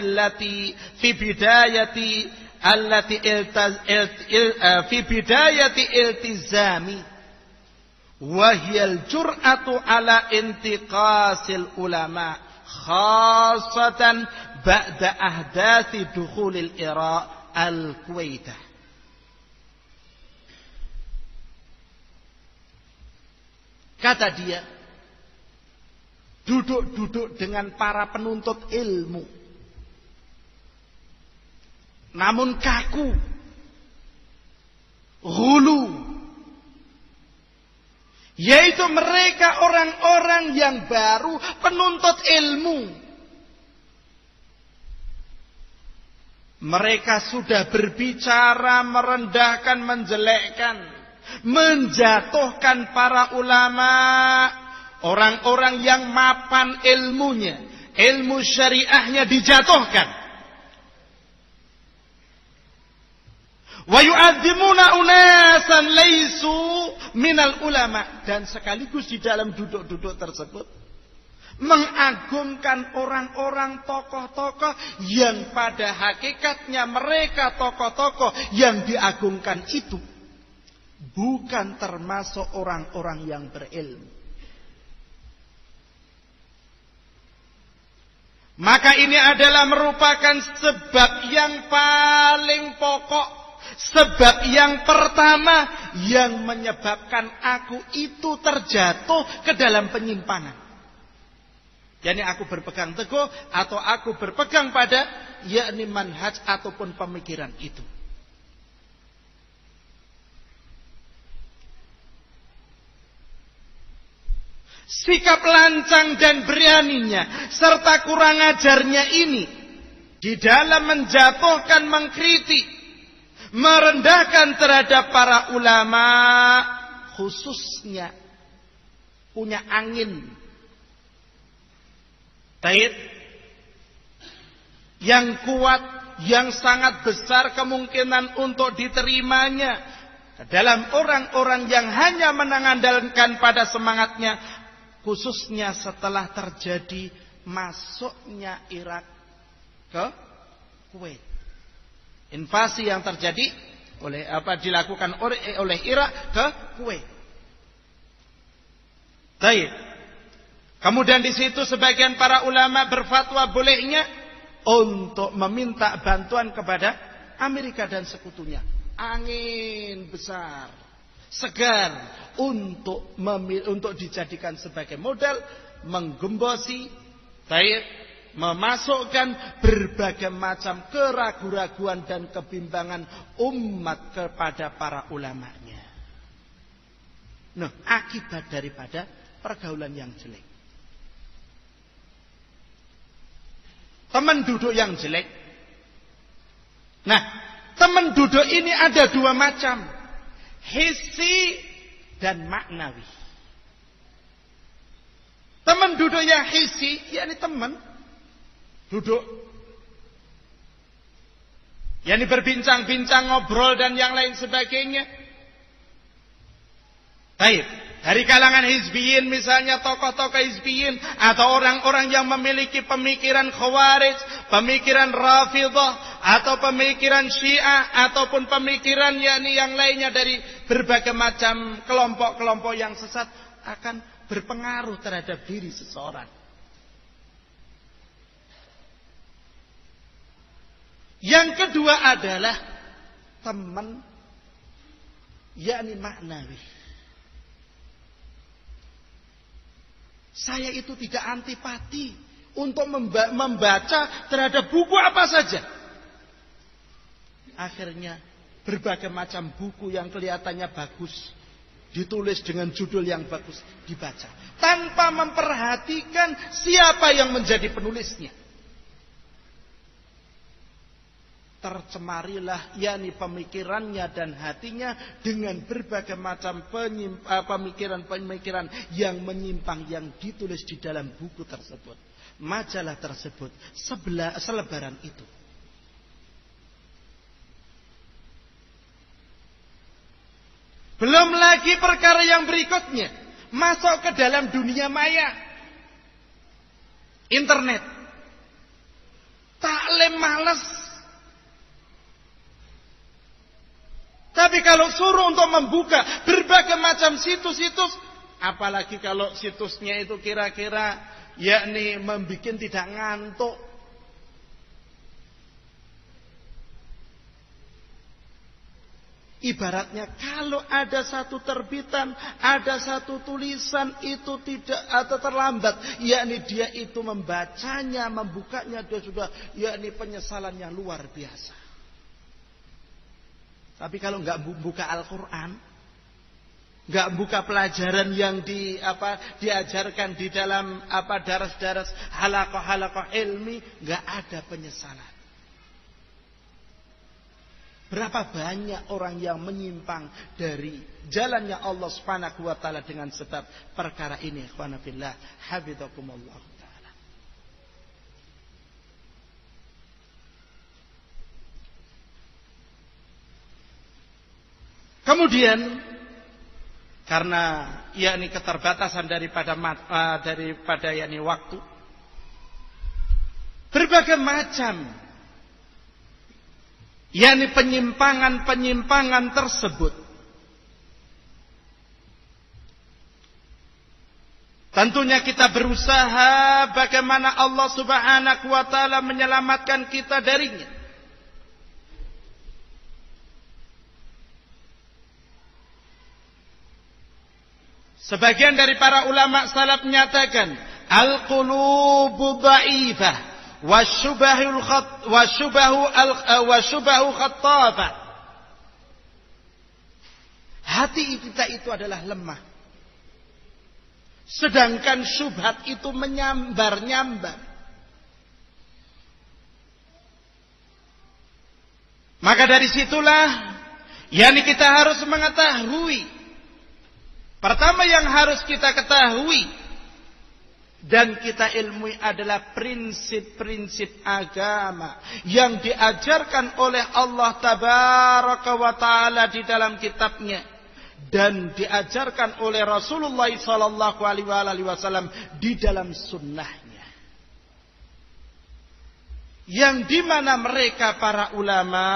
iltizami wa hiya al-jur'atu ala intiqasil ulama khassatan ba'da ahdathi dukhulil Iraq al-Kuwaitah. Kata dia, duduk-duduk dengan para penuntut ilmu, namun kaku, ghulu, yaitu mereka orang-orang yang baru penuntut ilmu. Mereka sudah berbicara merendahkan, menjelekkan, menjatuhkan para ulama, orang-orang yang mapan ilmunya, ilmu syariahnya dijatuhkan. Wa yu'azzimuna unasan laisu minal ulama, dan sekaligus di dalam duduk-duduk tersebut mengagungkan orang-orang tokoh-tokoh yang pada hakikatnya mereka tokoh-tokoh yang diagungkan itu bukan termasuk orang-orang yang berilmu. Maka ini adalah merupakan sebab yang paling pokok, sebab yang pertama yang menyebabkan aku itu terjatuh ke dalam penyimpangan. Yani aku berpegang teguh atau aku berpegang pada yakni manhaj ataupun pemikiran itu. Sikap lancang dan beraninya serta kurang ajarnya ini di dalam menjatuhkan, mengkritik, merendahkan terhadap para ulama, khususnya punya angin taib yang kuat, yang sangat besar kemungkinan untuk diterimanya dalam orang-orang yang hanya mengandalkan pada semangatnya, khususnya setelah terjadi masuknya Irak ke Kuwait. Invasi yang terjadi dilakukan oleh Irak ke Kuwait. Baik. Kemudian di situ sebagian para ulama berfatwa bolehnya untuk meminta bantuan kepada Amerika dan sekutunya. Angin besar, segar untuk dijadikan sebagai modal menggembosi, memasukkan berbagai macam keraguan-raguan dan kebimbangan umat kepada para ulamanya. Nah, akibat daripada pergaulan yang jelek. Teman duduk yang jelek. Nah, teman duduk ini ada dua macam. Hissi dan maknawi. Teman duduk yang hissi, yakni teman duduk, yakni berbincang-bincang, ngobrol dan yang lain sebagainya. Baik, dari kalangan hizbiyin misalnya, tokoh-tokoh hizbiyin atau orang-orang yang memiliki pemikiran khawarij, pemikiran rafidah atau pemikiran syiah ataupun pemikiran yakni yang lainnya dari berbagai macam kelompok-kelompok yang sesat akan berpengaruh terhadap diri seseorang. Yang kedua adalah teman yakni maknawi. Saya itu tidak antipati untuk membaca terhadap buku apa saja. Akhirnya berbagai macam buku yang kelihatannya bagus, ditulis dengan judul yang bagus, dibaca tanpa memperhatikan siapa yang menjadi penulisnya. Tercemarilah yakni pemikirannya dan hatinya dengan berbagai macam pemikiran-pemikiran yang menyimpang yang ditulis di dalam buku tersebut, majalah tersebut, selebaran itu. Belum lagi perkara yang berikutnya, masuk ke dalam dunia maya, internet. Taklim malas. Tapi kalau suruh untuk membuka berbagai macam situs-situs, apalagi kalau situsnya itu kira-kira yakni membuat tidak ngantuk. Ibaratnya kalau ada satu terbitan, ada satu tulisan itu tidak atau terlambat, yakni dia itu membacanya, membukanya, dia sudah yakni penyesalan yang luar biasa. Tapi kalau nggak buka Al-Quran, nggak buka pelajaran yang diajarkan di dalam daras-daras halaqah-halaqah ilmi, nggak ada penyesalan. Berapa banyak orang yang menyimpang dari jalannya Allah Subhanahu wa taala dengan sebab perkara ini. Ikhwana fillah, hafizakumullah taala. Kemudian karena yakni keterbatasan daripada yakni waktu, berbagai macam yakni penyimpangan-penyimpangan tersebut tentunya kita berusaha bagaimana Allah Subhanahu wa taala menyelamatkan kita darinya. Sebagian dari para ulama salaf menyatakan al-qulubu dha'ifah wasyubahu khattafah. Hati kita itu adalah lemah. Sedangkan syubhat itu menyambar-nyambar. Maka dari situlah yakni kita harus mengetahui. Pertama yang harus kita ketahui dan kita ilmui adalah prinsip-prinsip agama yang diajarkan oleh Allah Tabaraka wa Ta'ala di dalam kitabnya dan diajarkan oleh Rasulullah sallallahu alaihi wasallam di dalam sunnahnya, yang dimana mereka para ulama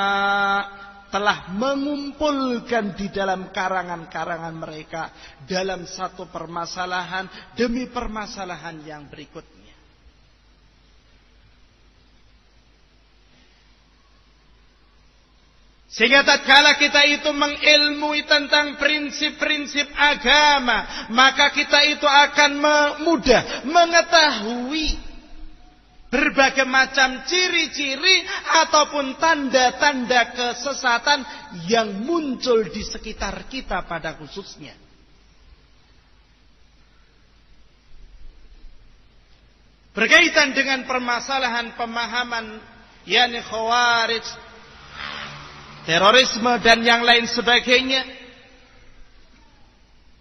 telah mengumpulkan di dalam karangan-karangan mereka dalam satu permasalahan demi permasalahan yang berikutnya. Sehingga tatkala kita itu mengilmui tentang prinsip-prinsip agama, maka kita itu akan mudah mengetahui berbagai macam ciri-ciri ataupun tanda-tanda kesesatan yang muncul di sekitar kita pada khususnya. Berkaitan dengan permasalahan pemahaman yakni khawarij, terorisme dan yang lain sebagainya,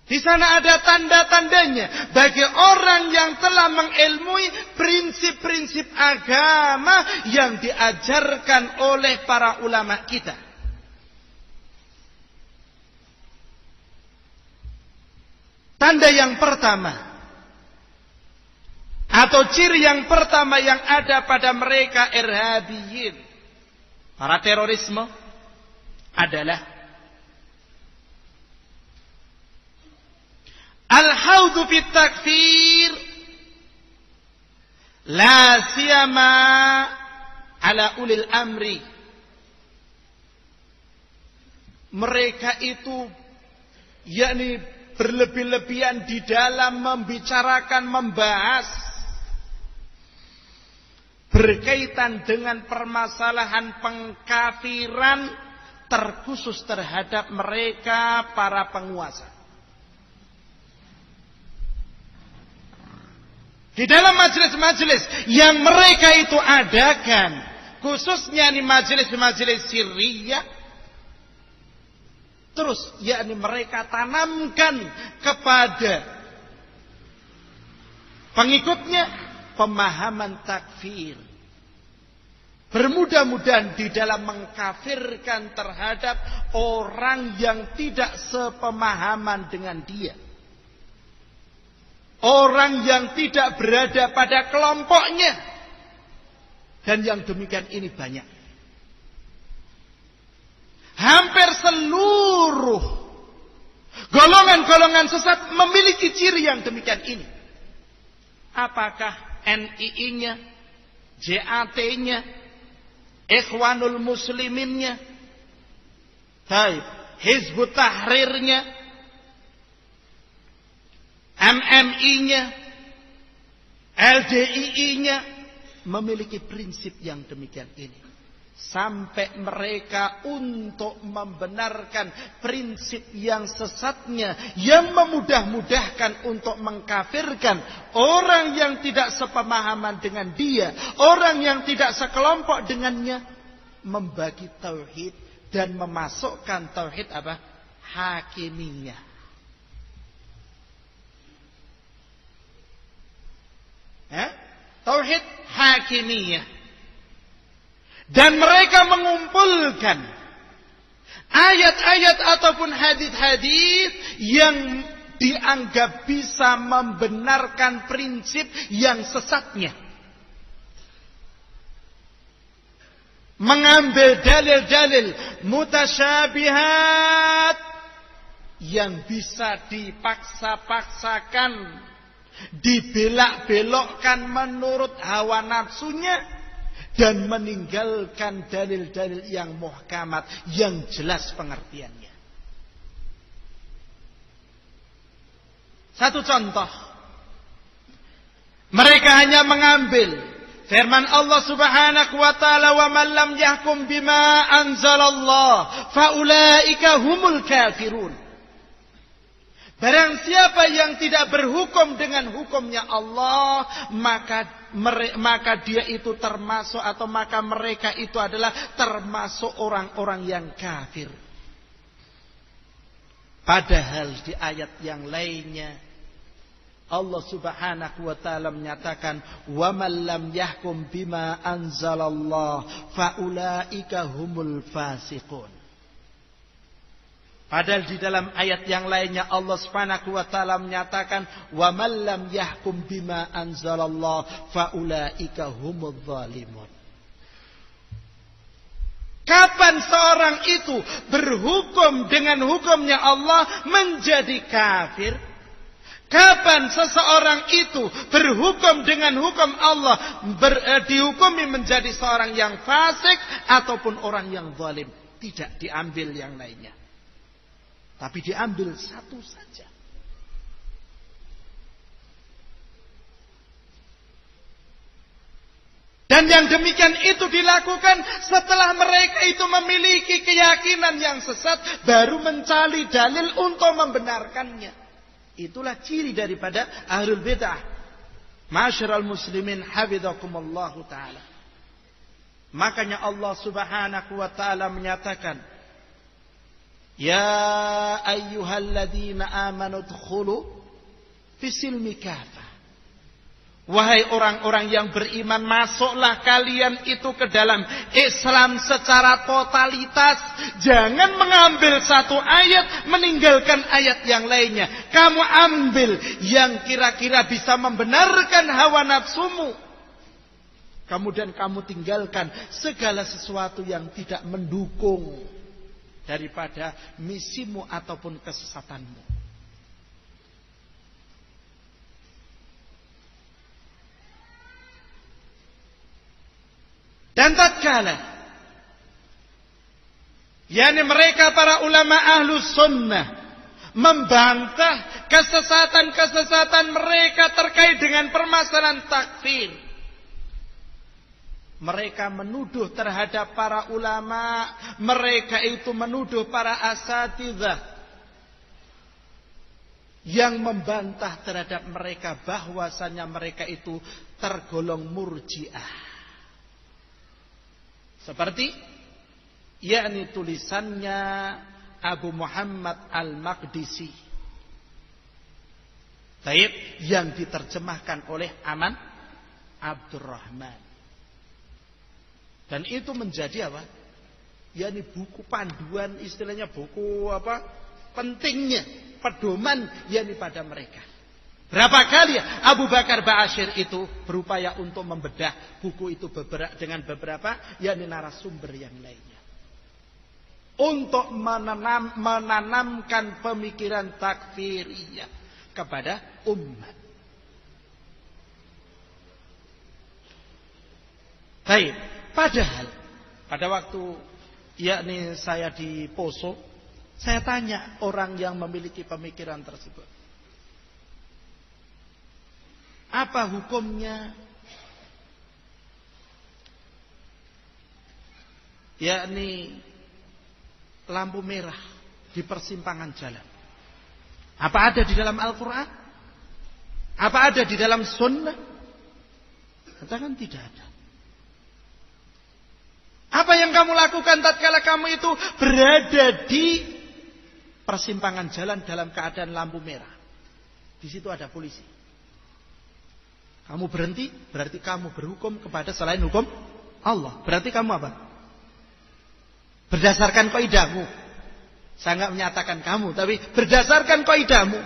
di sana ada tanda-tandanya bagi orang yang telah mengilmui prinsip-prinsip agama yang diajarkan oleh para ulama kita. Tanda yang pertama atau ciri yang pertama yang ada pada mereka irhabiyin, para terorisme, adalah al-haudhu fit takfir la siyama ala ulil amri. Mereka itu yakni berlebih-lebihan di dalam membicarakan, membahas berkaitan dengan permasalahan pengkafiran terkhusus terhadap mereka para penguasa. Di dalam majelis-majelis yang mereka itu adakan, khususnya di majelis-majelis sirriyah, terus yakni mereka tanamkan kepada pengikutnya pemahaman takfir. Bermudah-mudahan di dalam mengkafirkan terhadap orang yang tidak sepemahaman dengan dia, orang yang tidak berada pada kelompoknya. Dan yang demikian ini banyak. Hampir seluruh golongan-golongan sesat memiliki ciri yang demikian ini. Apakah NII-nya, JAT-nya, Ikhwanul Musliminnya, Hizbut Tahrirnya, MMI-nya, LDII-nya, memiliki prinsip yang demikian ini. Sampai mereka untuk membenarkan prinsip yang sesatnya, yang memudah-mudahkan untuk mengkafirkan orang yang tidak sepemahaman dengan dia, orang yang tidak sekelompok dengannya, membagi tauhid dan memasukkan tauhid apa? Hakimiyah. Tauhid hakimiyah. Dan mereka mengumpulkan ayat-ayat ataupun hadis-hadis yang dianggap bisa membenarkan prinsip yang sesatnya. Mengambil dalil-dalil mutasyabihat yang bisa dipaksa-paksakan, dibelak-belokkan menurut hawa nafsunya, dan meninggalkan dalil-dalil yang muhkamat, yang jelas pengertiannya. Satu contoh, mereka hanya mengambil firman Allah Subhanahu wa taala, "Wa man lam yahkum bima anzalallah faulaika humul kafirun." Barang siapa yang tidak berhukum dengan hukumnya Allah, maka dia itu termasuk, atau maka mereka itu adalah termasuk orang-orang yang kafir. Padahal di ayat yang lainnya Allah Subhanahu wa taala menyatakan, "Wa man lam yahkum bima anzalallah faulaika humul fasiqun." Padahal di dalam ayat yang lainnya Allah Subhanahu wa taala menyatakan, "Wa man lam yahkum bima anzalallah faulaika humudz zalimun." Kapan seorang itu berhukum dengan hukumnya Allah menjadi kafir? Kapan seseorang itu berhukum dengan hukum Allah dihukumi menjadi seorang yang fasik ataupun orang yang zalim? Tidak diambil yang lainnya, tapi diambil satu saja. Dan yang demikian itu dilakukan setelah mereka itu memiliki keyakinan yang sesat, baru mencari dalil untuk membenarkannya. Itulah ciri daripada ahlul bid'ah. Ma'asyiral muslimin hafizakumullahu ta'ala. Makanya Allah Subhanahu wa ta'ala menyatakan, "Ya ayyuhalladzina amanu dkhulu fisilmi kafah." Wahai orang-orang yang beriman, masuklah kalian itu ke dalam Islam secara totalitas. Jangan mengambil satu ayat, meninggalkan ayat yang lainnya. Kamu ambil yang kira-kira bisa membenarkan hawa nafsumu. Kemudian kamu tinggalkan segala sesuatu yang tidak mendukung daripada misimu ataupun kesesatanmu. Dan tatkala mereka para ulama ahlus sunnah membantah kesesatan-kesesatan mereka terkait dengan permasalahan takfir, mereka menuduh terhadap para ulama, mereka itu menuduh para asatidzah yang membantah terhadap mereka bahwasanya mereka itu tergolong murji'ah. Seperti yakni tulisannya Abu Muhammad Al-Maqdisi, baik, yang diterjemahkan oleh Aman Abdurrahman. Dan itu menjadi apa? Yakni buku panduan, istilahnya buku apa? Pentingnya, pedoman yakni pada mereka. Berapa kali Abu Bakar Ba'asyir itu berupaya untuk membedah buku itu dengan beberapa yakni narasumber yang lainnya, untuk menanamkan pemikiran takfiriyah kepada umat. Baik, padahal pada waktu yakni saya di Poso, saya tanya orang yang memiliki pemikiran tersebut, apa hukumnya yakni lampu merah di persimpangan jalan? Apa ada di dalam Al-Quran? Apa ada di dalam Sunnah? Katakan tidak ada. Apa yang kamu lakukan tatkala kamu itu berada di persimpangan jalan dalam keadaan lampu merah? Di situ ada polisi. Kamu berhenti, berarti kamu berhukum kepada selain hukum Allah. Berarti kamu apa? Berdasarkan kaidahmu. Saya enggak menyatakan kamu, tapi berdasarkan kaidahmu.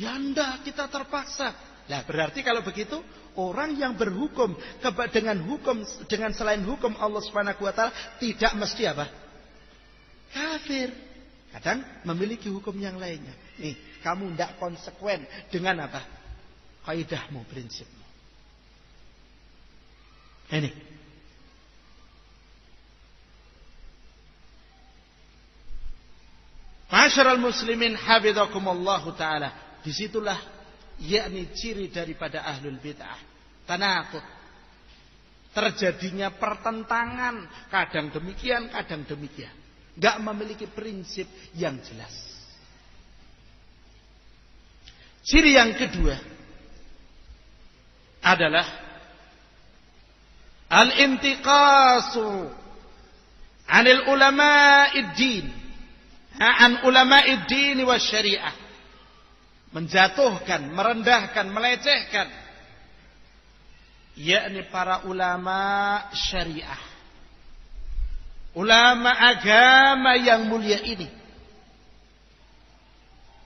Ya enggak, kita terpaksa. Nah, berarti kalau begitu, orang yang berhukum dengan selain hukum Allah Subhanahu wa taala tidak mesti apa? Kafir. Kadang memiliki hukum yang lainnya. Nih, kamu tidak konsekuen dengan apa? Kaidahmu, prinsipmu. Ini. Ma'asyiral muslimin hafizakumullahu taala. Disitulah yakni ciri daripada ahlul bid'ah. Tanaqud. Terjadinya pertentangan, kadang demikian, kadang demikian. Enggak memiliki prinsip yang jelas. Ciri yang kedua adalah al-intiqasu 'anil ulama'id din, an ulama'id din wa syariah. Menjatuhkan, merendahkan, melecehkan yakni para ulama syariah. Ulama agama yang mulia ini.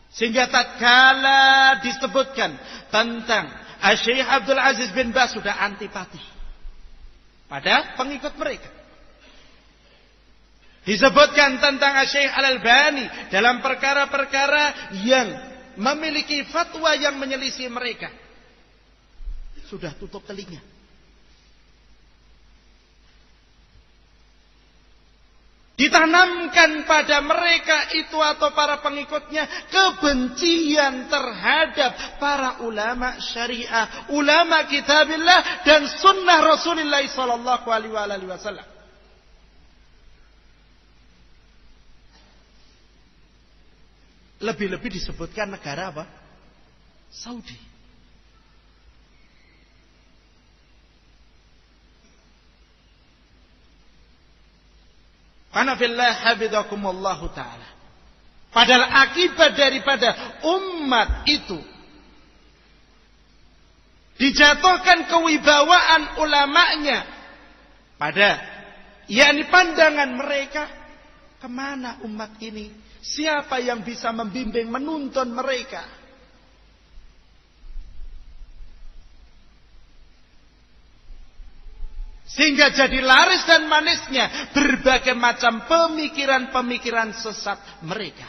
Sehingga tatkala disebutkan tentang Syekh Abdul Aziz bin Baz sudah antipati pada pengikut mereka. Disebutkan tentang Syekh Al-Albani dalam perkara-perkara yang memiliki fatwa yang menyelisih mereka. Sudah tutup telinga. Ditanamkan pada mereka itu atau para pengikutnya kebencian terhadap para ulama syariah, ulama kitabillah dan sunnah Rasulullah sallallahu alaihi wasallam. Lebih-lebih disebutkan negara apa? Saudi. Anafillah habidakumullahu ta'ala. Padahal akibat daripada umat itu dijatuhkan kewibawaan ulamanya pada yakni pandangan mereka, kemana umat ini? Siapa yang bisa membimbing, menuntun mereka? Sehingga jadi laris dan manisnya berbagai macam pemikiran-pemikiran sesat mereka.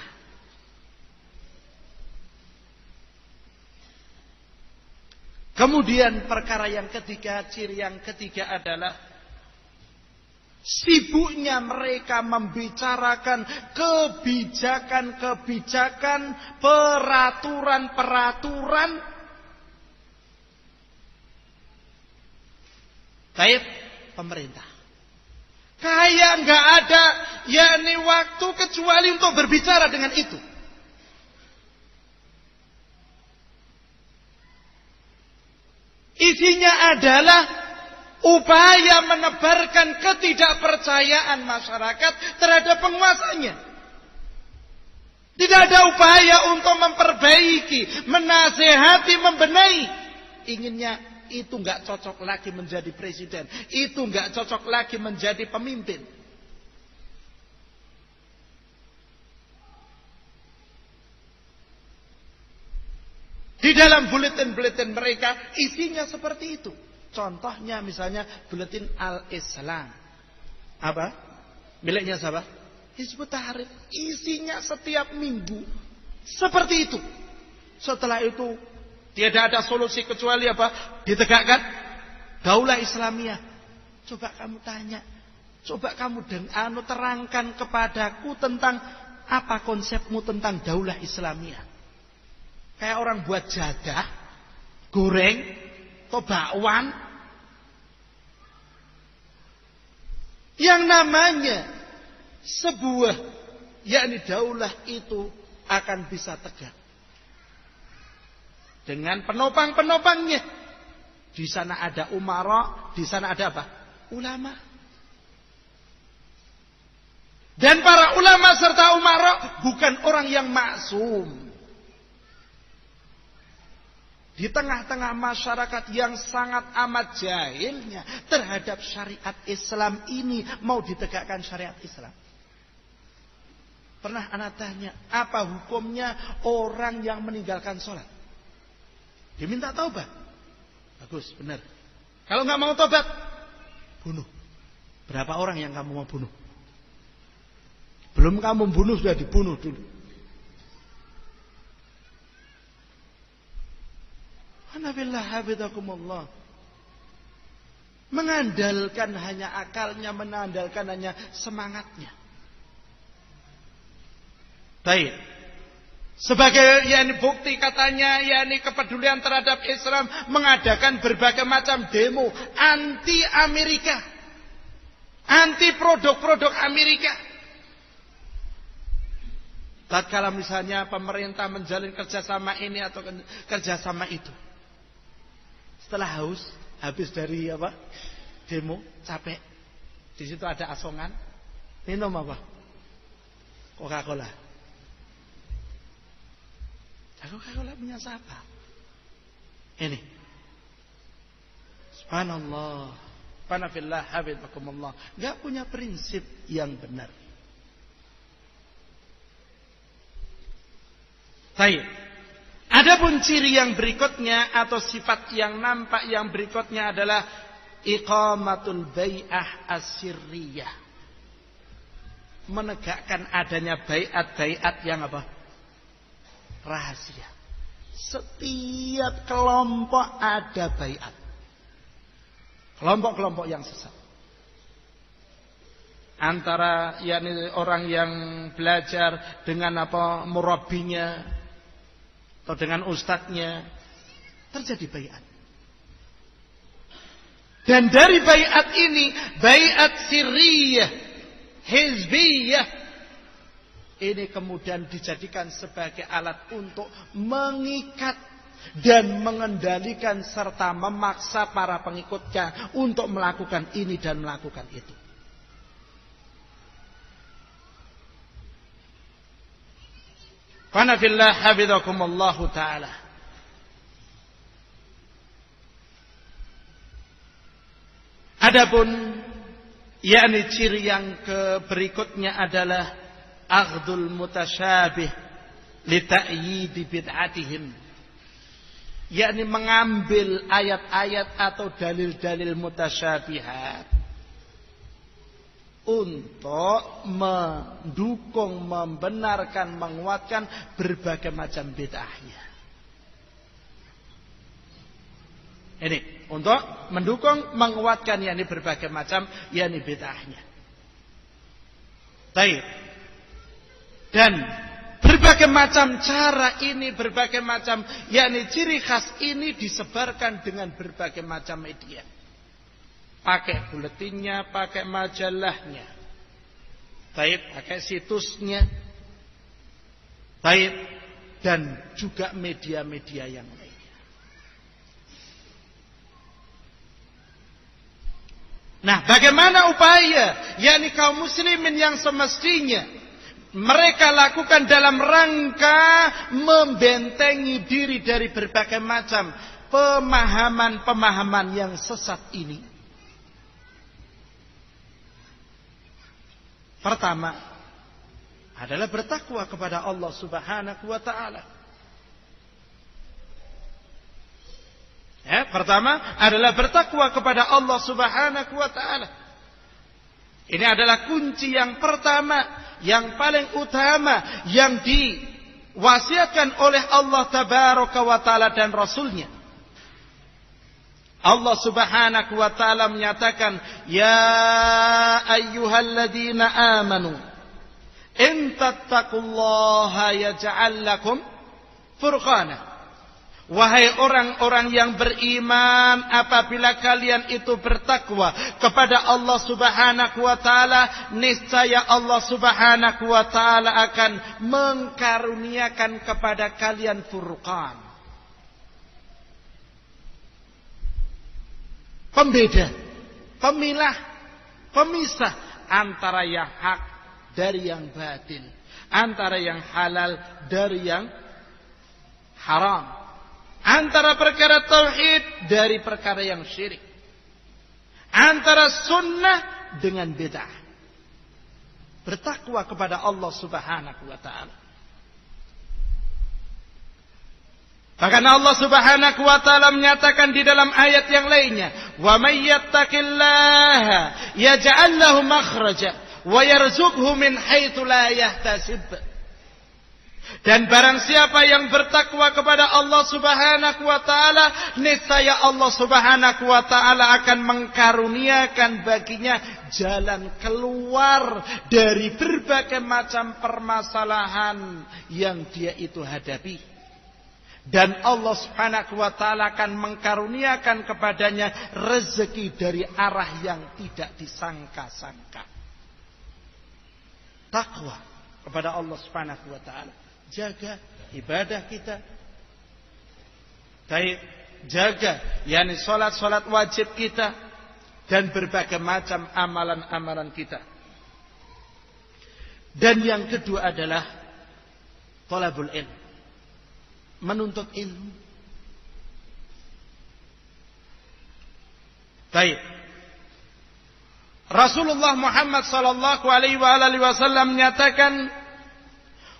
Kemudian perkara yang ketiga, ciri yang ketiga adalah sibuknya mereka membicarakan kebijakan-kebijakan, peraturan-peraturan baik pemerintah. Kayak nggak ada yakni waktu kecuali untuk berbicara dengan itu. Isinya adalah upaya menebarkan ketidakpercayaan masyarakat terhadap penguasanya. Tidak ada upaya untuk memperbaiki, menasehati, membenahi. Inginnya itu nggak cocok lagi menjadi presiden, itu nggak cocok lagi menjadi pemimpin. Di dalam buletin-buletin mereka isinya seperti itu. Contohnya misalnya buletin Al-Islam. Apa? Miliknya siapa? Hizbut Tahrir. Isinya setiap minggu seperti itu. Setelah itu tidak ada solusi kecuali apa? Ditegakkan daulah Islamiyah. Coba kamu tanya, coba kamu terangkan kepadaku tentang apa konsepmu tentang daulah Islamiyah. Kayak orang buat jadah, goreng, atau bakwan. Yang namanya sebuah yakni daulah itu akan bisa tegak dengan penopang-penopangnya, Di sana ada umara, di sana ada apa? Ulama. Dan para ulama serta umara bukan orang yang maksum. Di tengah-tengah masyarakat yang sangat amat jahilnya terhadap syariat Islam ini, mau ditegakkan syariat Islam. Pernah anak tanya, apa hukumnya orang yang meninggalkan sholat? Dia minta taubat. Bagus, benar. Kalau nggak mau taubat, bunuh. Berapa orang yang kamu mau bunuh? Belum kamu bunuh, sudah dibunuh dulu. Anabillah habidakumullah. Mengandalkan hanya akalnya, mengandalkan hanya semangatnya. Baik. Sebagai bukti katanya kepedulian terhadap Islam, mengadakan berbagai macam demo anti Amerika, anti produk-produk Amerika. Tatkala misalnya pemerintah menjalin kerjasama ini atau kerjasama itu, setelah habis dari demo, capek, di situ ada asongan, minum apa? Coca-Cola. Coca-Cola punya siapa? Ini. Subhanallah. Panafillah habibakumullah. Enggak punya prinsip yang benar. Baik. Adapun ciri yang berikutnya atau sifat yang nampak yang berikutnya adalah iqamatul bai'ah as-sirriyah. Menegakkan adanya baiat-baiat yang apa? Rahasia. Setiap kelompok ada baiat. Kelompok-kelompok yang sesat. Antara orang yang belajar dengan murabbinya atau dengan ustadznya, terjadi baiat. Dan dari baiat ini, baiat sirriyah, hizbiyah, ini kemudian dijadikan sebagai alat untuk mengikat dan mengendalikan serta memaksa para pengikutnya untuk melakukan ini dan melakukan itu. Fanafillah habidakumullahu ta'ala. Adapun ciri yang berikutnya adalah aghdul mutasyabih li ta'yidi bid'atihim. Mengambil ayat-ayat atau dalil-dalil mutasyabihat untuk mendukung, membenarkan, menguatkan berbagai macam bid'ahnya. Ini untuk mendukung, menguatkan berbagai macam bid'ahnya. Baik. Dan berbagai macam cara ini, berbagai macam ciri khas ini disebarkan dengan berbagai macam media. Pakai buletinnya, pakai majalahnya, baik, pakai situsnya, baik, dan juga media-media yang lainnya. Nah, bagaimana upaya kaum muslimin yang semestinya mereka lakukan dalam rangka membentengi diri dari berbagai macam pemahaman-pemahaman yang sesat ini? Pertama adalah bertakwa kepada Allah Subhanahu wa ta'ala. Pertama adalah bertakwa kepada Allah Subhanahu wa ta'ala. Ini adalah kunci yang pertama, yang paling utama, yang diwasiatkan oleh Allah Tabaraka wa ta'ala dan Rasulnya. Allah Subhanahu wa ta'ala menyatakan, ya ayyuhalladzina amanu in tattaqullaha yaj'al lakum furqana. Wahai orang-orang yang beriman, apabila kalian itu bertakwa kepada Allah Subhanahu wa ta'ala, niscaya Allah Subhanahu wa ta'ala akan mengkaruniakan kepada kalian furqan. pembeda, pemilah, pemisah antara yang hak dari yang batil, antara yang halal dari yang haram, antara perkara tauhid dari perkara yang syirik, antara sunnah dengan bid'ah. Bertakwa kepada Allah Subhanahu wa taala. Bahkan Allah Subhanahu wa taala menyatakan di dalam ayat yang lainnya, "Wa may yattaqillaha yaj'al lahu makhraja wa yarzuqhu min haitsu la yahtasib." Dan barang siapa yang bertakwa kepada Allah Subhanahu wa taala, niscaya Allah Subhanahu wa taala akan mengkaruniakan baginya jalan keluar dari berbagai macam permasalahan yang dia itu hadapi. Dan Allah Subhanahu wa taala akan mengkaruniakan kepadanya rezeki dari arah yang tidak disangka-sangka. Takwa kepada Allah Subhanahu wa taala. Jaga ibadah kita. Baik, jaga yakni salat-salat wajib kita dan berbagai macam amalan-amalan kita. Dan yang kedua adalah thalabul ilm. Menuntut ilmu. Baik. Rasulullah Muhammad sallallahu alaihi wasallam menyatakan,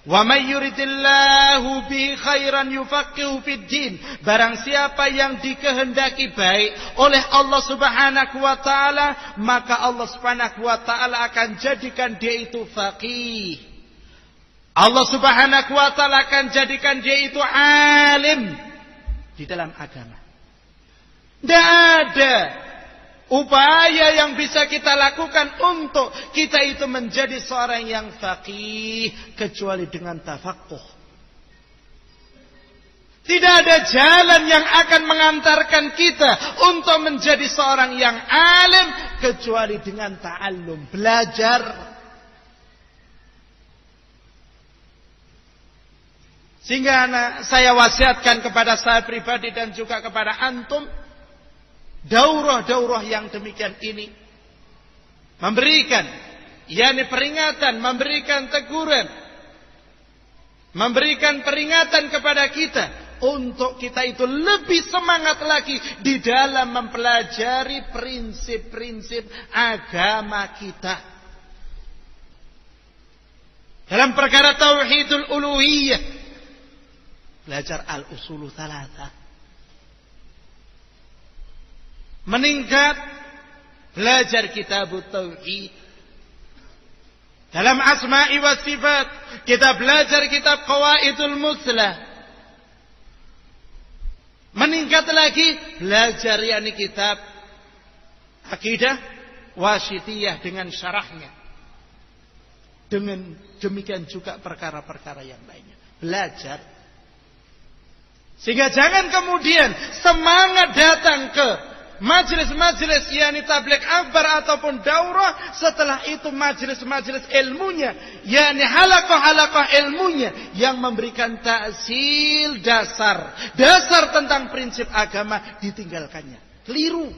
"Wa may yuridillahu bihi khairan yufaqihu fid din." Barang siapa yang dikehendaki baik oleh Allah Subhanahu wa taala, maka Allah Subhanahu wa taala akan jadikan dia itu faqih. Allah Subhanahu wa taala akan jadikan dia itu alim di dalam agama. Tidak ada upaya yang bisa kita lakukan untuk kita itu menjadi seorang yang faqih kecuali dengan tafaqquh. Tidak ada jalan yang akan mengantarkan kita untuk menjadi seorang yang alim kecuali dengan ta'allum, belajar. Sehingga saya wasiatkan kepada saya pribadi dan juga kepada antum, daurah-daurah yang demikian ini memberikan yakni peringatan, memberikan teguran, memberikan peringatan kepada kita untuk kita itu lebih semangat lagi di dalam mempelajari prinsip-prinsip agama kita. Dalam perkara tauhidul uluhiyah, belajar al-usulu thalatha. Meningkat, belajar kitabut tauhid. Dalam asma'i wa sifat, kita belajar kitab qawaidul muslah. Meningkat lagi, belajar yakni kitab akidah wasyitiyah dengan syarahnya. Dengan demikian juga perkara-perkara yang lainnya. Belajar. Sehingga jangan kemudian semangat datang ke majelis-majelis yakni tabligh akbar ataupun daurah, setelah itu majelis-majelis ilmunya yakni halaqah-halaqah ilmunya yang memberikan ta'sil dasar tentang prinsip agama ditinggalkannya. Keliru.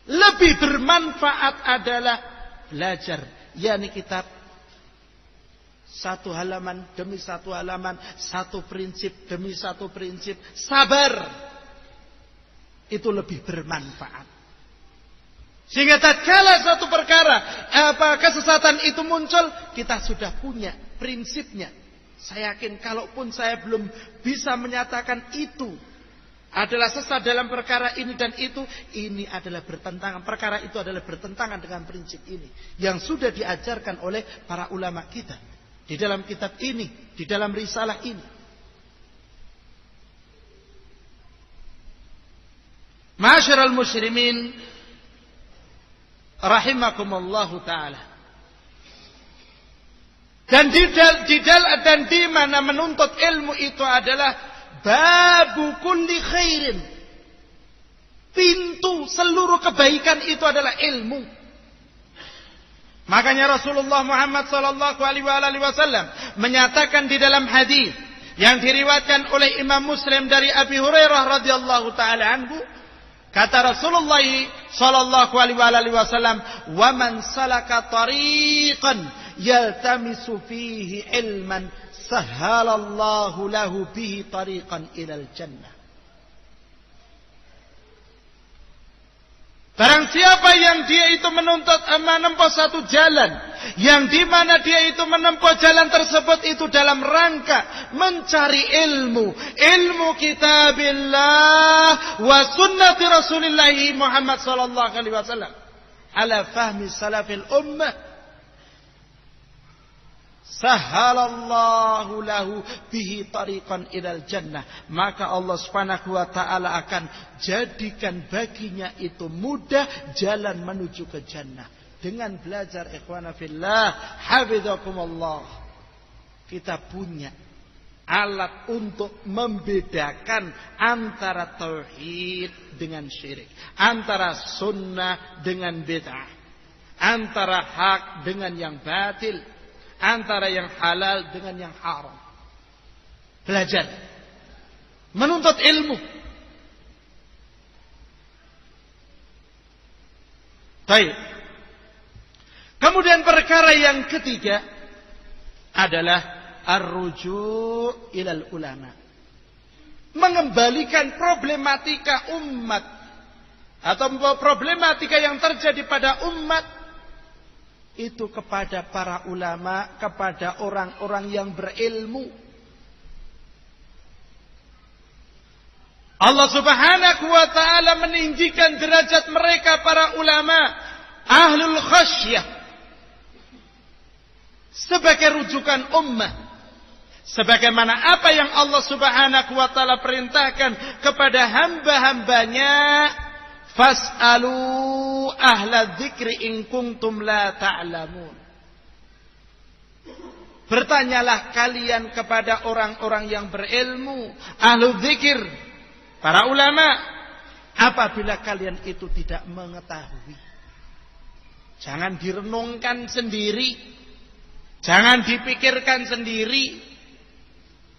Lebih bermanfaat adalah belajar yakni kitab satu halaman demi satu halaman, satu prinsip demi satu prinsip, sabar. Itu lebih bermanfaat. Sehingga tatkala satu perkara kesesatan itu muncul, kita sudah punya prinsipnya. Saya yakin kalaupun saya belum bisa menyatakan itu adalah sesat dalam perkara ini dan itu, ini adalah bertentangan. Perkara itu adalah bertentangan dengan prinsip ini yang sudah diajarkan oleh para ulama kita di dalam kitab ini, di dalam risalah ini. Ma'asyiral muslimin rahimakumullahu taala. Dan di mana menuntut ilmu itu adalah babu kulli khairin. Pintu seluruh kebaikan itu adalah ilmu. Makanya Rasulullah Muhammad sallallahu alaihi wasallam menyatakan di dalam hadis yang diriwayatkan oleh Imam Muslim dari Abi Hurairah radhiyallahu taala anhu, Kata Rasulullah sallallahu alaihi wasallam, "Wa man salaka tariqan yaltamisu fihi ilman, sahhalallahu lahu bihi tariqan ilal jannah." Barang siapa yang dia itu menempuh satu jalan, yang di mana dia itu menempuh jalan tersebut itu dalam rangka mencari ilmu kitabillah wa sunnati Rasulillah Muhammad sallallahu alaihi wasallam ala fahmi salafil ummah, sahhalallahu lahu bihi tariqan ilal jannah, maka Allah Subhanahu wa taala akan jadikan baginya itu mudah jalan menuju ke jannah dengan belajar. Ikhwana fillah, hafizakumullah. Kita punya alat untuk membedakan antara tauhid dengan syirik, antara sunnah dengan bid'ah, antara hak dengan yang batil, antara yang halal dengan yang haram. Belajar, menuntut ilmu. Baik. Kemudian perkara yang ketiga adalah ar-ruju' ilal ulama. Mengembalikan problematika umat atau problematika yang terjadi pada umat itu kepada para ulama, kepada orang-orang yang berilmu. Allah Subhanahu wa taala meninggikan derajat mereka para ulama ahlul khasyah sebagai rujukan ummah, sebagaimana apa yang Allah Subhanahu wa taala perintahkan kepada hamba-hambanya, fas'alu ahla dzikri in kuntum la ta'lamun. Bertanyalah kalian kepada orang-orang yang berilmu, ahlu dzikir, para ulama, apabila kalian itu tidak mengetahui. Jangan direnungkan sendiri, jangan dipikirkan sendiri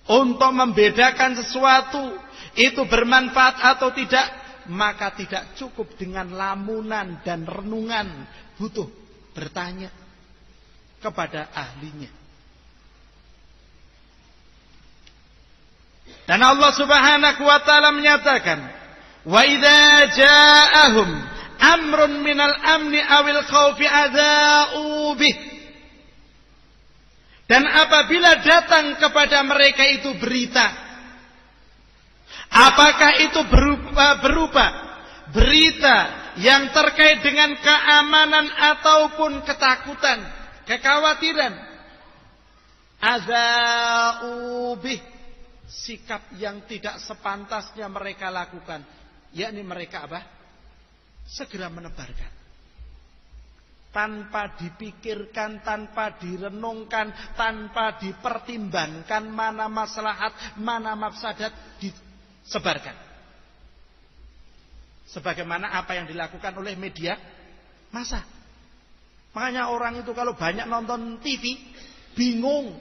untuk membedakan sesuatu itu bermanfaat atau tidak. Maka tidak cukup dengan lamunan dan renungan, butuh bertanya kepada ahlinya. Dan Allah Subhanahu wa taala menyatakan, "Wa idza ja'ahum amrun minal amni awil khaufi adza'u bih." Dan apabila datang kepada mereka itu berita, apakah itu berupa berita yang terkait dengan keamanan ataupun ketakutan, kekhawatiran, adza'u bih, sikap yang tidak sepantasnya mereka lakukan, yakni mereka apa? Segera menebarkan. Tanpa dipikirkan, tanpa direnungkan, tanpa dipertimbangkan mana maslahat, mana mafsadat, disebarkan. Sebagaimana apa yang dilakukan oleh media massa. Makanya orang itu kalau banyak nonton TV, bingung.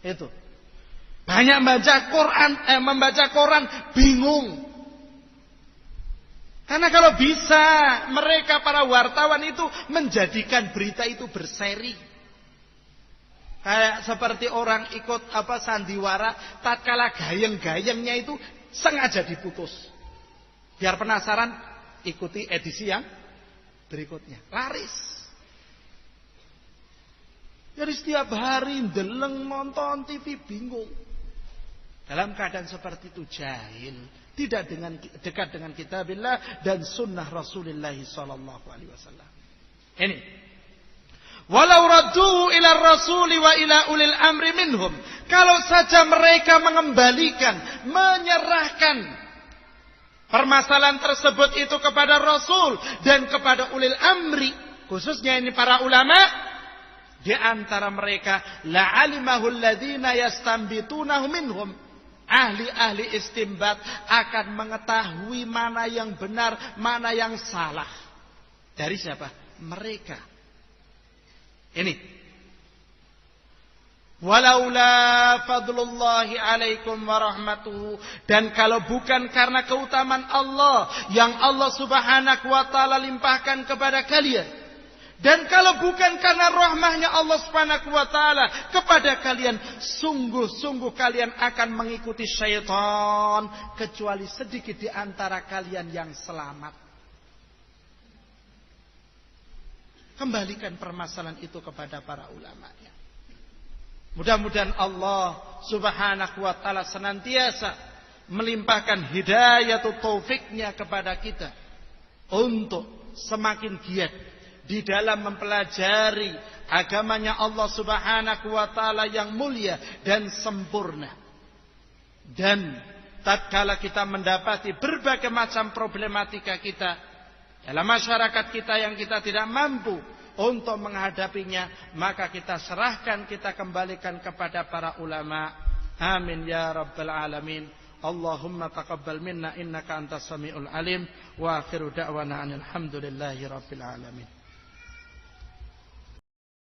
Itu. Banyak membaca koran, bingung. Karena kalau bisa mereka para wartawan itu menjadikan berita itu berseri. Kayak seperti orang ikut sandiwara, tatkala gayeng-gayengnya itu sengaja diputus. Biar penasaran, ikuti edisi yang berikutnya. Laris. Jadi setiap hari ndeleng nonton TV bingung. Dalam keadaan seperti itu jahil, tidak dekat dengan kitabillah dan sunnah Rasulullah sallallahu alaihi wasallam. Ini. Walau raddu ila rasuli wa ila ulil amri minhum. Kalau saja mereka mengembalikan, menyerahkan permasalahan tersebut itu kepada Rasul dan kepada ulil amri, khususnya ini para ulama, di antara mereka la'alimahu alladhina yastambitunahu minhum. Ahli-ahli istimbat akan mengetahui mana yang benar, mana yang salah. Dari siapa? Mereka. Ini. Walaula fadlullahi alaikum warahmatuhu. Dan kalau bukan karena keutamaan Allah yang Allah subhanahu wa ta'ala limpahkan kepada kalian, dan kalau bukan karena rahmahnya Allah subhanahu wa ta'ala kepada kalian, sungguh-sungguh kalian akan mengikuti syaitan, kecuali sedikit di antara kalian yang selamat. Kembalikan permasalahan itu kepada para ulamanya. Mudah-mudahan Allah subhanahu wa ta'ala senantiasa melimpahkan hidayah atau taufiknya kepada kita untuk semakin giat di dalam mempelajari agamanya Allah subhanahu wa ta'ala yang mulia dan sempurna. Dan tatkala kita mendapati berbagai macam problematika kita dalam masyarakat kita yang kita tidak mampu untuk menghadapinya, maka kita serahkan, kita kembalikan kepada para ulama. Amin ya rabbal alamin. Allahumma taqabbal minna innaka antas samiul alim. Wa akhiru da'wana alhamdulillahi rabbil alamin.